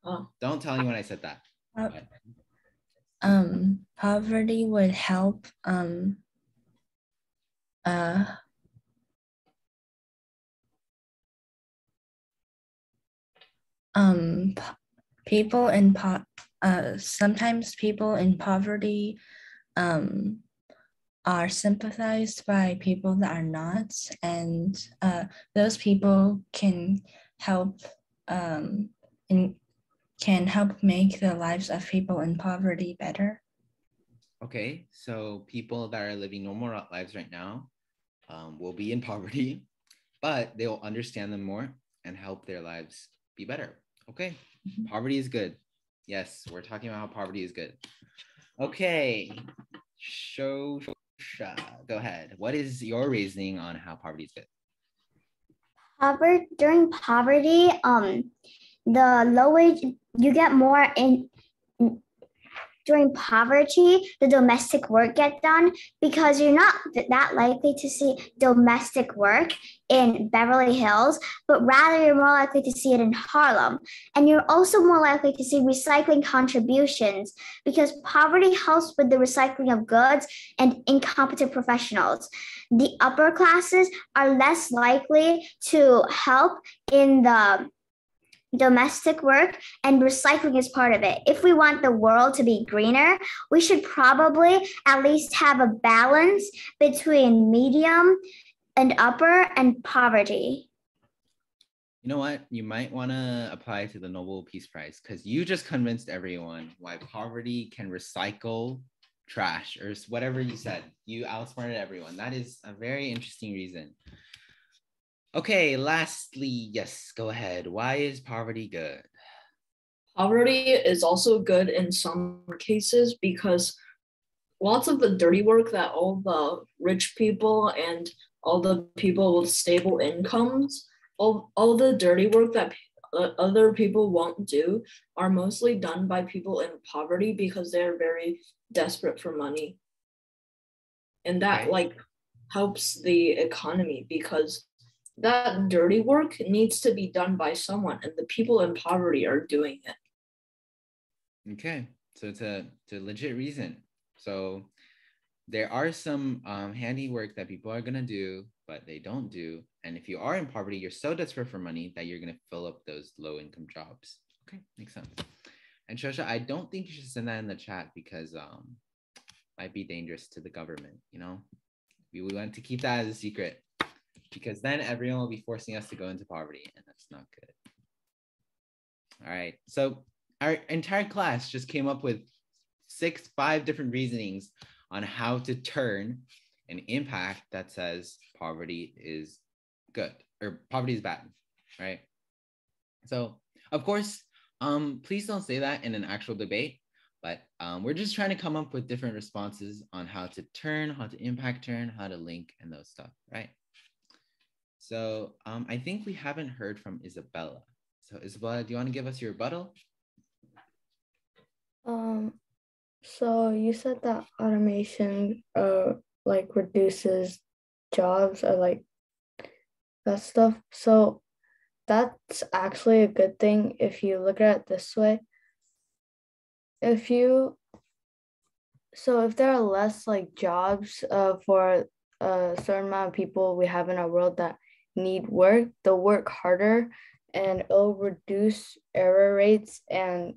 Oh. Don't tell anyone I said that. Poverty would help people in sometimes people in poverty are sympathized by people that are not, and those people can help make the lives of people in poverty better. Okay, so people that are living normal lives right now will be in poverty, but they will understand them more and help their lives be better. Okay, poverty is good. Yes, we're talking about how poverty is good. Okay, Shosha, go ahead. What is your reasoning on how poverty is good? During poverty, the low wage, you get more during poverty, the domestic work get done because you're not that likely to see domestic work in Beverly Hills, but rather you're more likely to see it in Harlem. And you're also more likely to see recycling contributions because poverty helps with the recycling of goods and incompetent professionals. The upper classes are less likely to help in the domestic work, and recycling is part of it. If we want the world to be greener, we should probably at least have a balance between medium and upper and poverty. You know what? You might want to apply to the Nobel Peace Prize because you just convinced everyone why poverty can recycle trash or whatever you said. You outsmarted everyone. That is a very interesting reason. Okay, lastly, yes, go ahead. Why is poverty good? Poverty is also good in some cases because lots of the dirty work that all the rich people and all the people with stable incomes, all the dirty work that other people won't do are mostly done by people in poverty because they're very desperate for money. And that helps the economy because that dirty work needs to be done by someone and the people in poverty are doing it. Okay, So it's a legit reason. So there are some handiwork that people are gonna do, but they don't do. And if you are in poverty, you're so desperate for money that you're gonna fill up those low income jobs. Okay, makes sense. And Shosha, I don't think you should send that in the chat because might be dangerous to the government. You know, we want to keep that as a secret because then everyone will be forcing us to go into poverty, and that's not good. All right, so our entire class just came up with 5 different reasonings on how to turn an impact that says poverty is good or poverty is bad, right? So of course, please don't say that in an actual debate, but we're just trying to come up with different responses on how to turn, how to impact turn, how to link and those stuff, right? So I think we haven't heard from Isabella. So Isabella, do you want to give us your rebuttal? So you said that automation like reduces jobs or like that stuff. So that's actually a good thing if you look at it this way. If there are less like jobs for a certain amount of people we have in our world that need work, they'll work harder and it'll reduce error rates and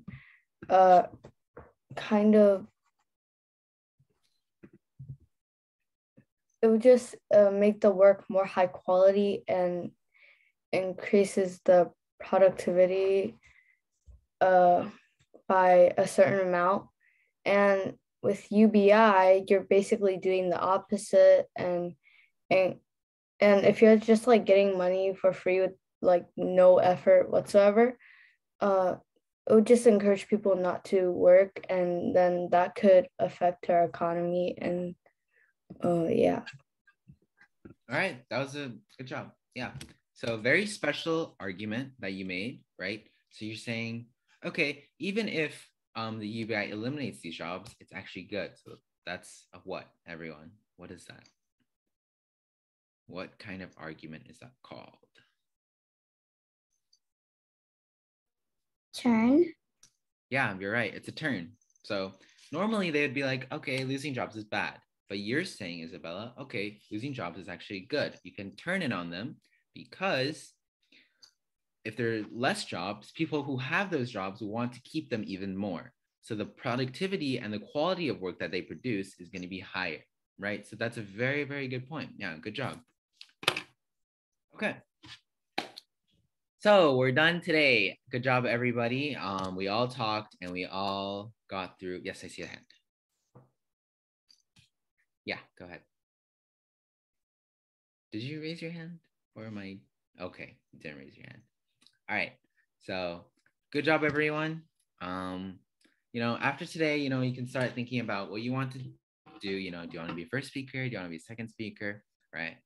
kind of it would just make the work more high quality and increases the productivity by a certain amount. And with UBI, you're basically doing the opposite. And if you're just like getting money for free with like no effort whatsoever, it would just encourage people not to work, and then that could affect our economy. And yeah. All right, that was a good job. Yeah. So very special argument that you made, right? So you're saying, okay, even if the UBI eliminates these jobs, it's actually good. So that's a what, everyone? What is that? What kind of argument is that called? Turn. Yeah, you're right. It's a turn. So normally they would be like, okay, losing jobs is bad. But you're saying, Isabella, okay, losing jobs is actually good. You can turn it on them because if there are less jobs, people who have those jobs will want to keep them even more. So the productivity and the quality of work that they produce is going to be higher, right? So that's a very, very good point. Yeah, good job. Okay. So we're done today. Good job, everybody. We all talked and we all got through. Yes, I see a hand. Yeah, go ahead. Did you raise your hand or am I? Okay, you didn't raise your hand. All right. So good job, everyone. After today, you can start thinking about what you want to do. Do you want to be a first speaker? Do you want to be a second speaker? Right.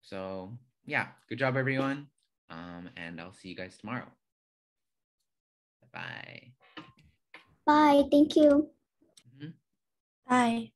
So yeah, good job, everyone. And I'll see you guys tomorrow. Bye. Bye. Thank you. Bye.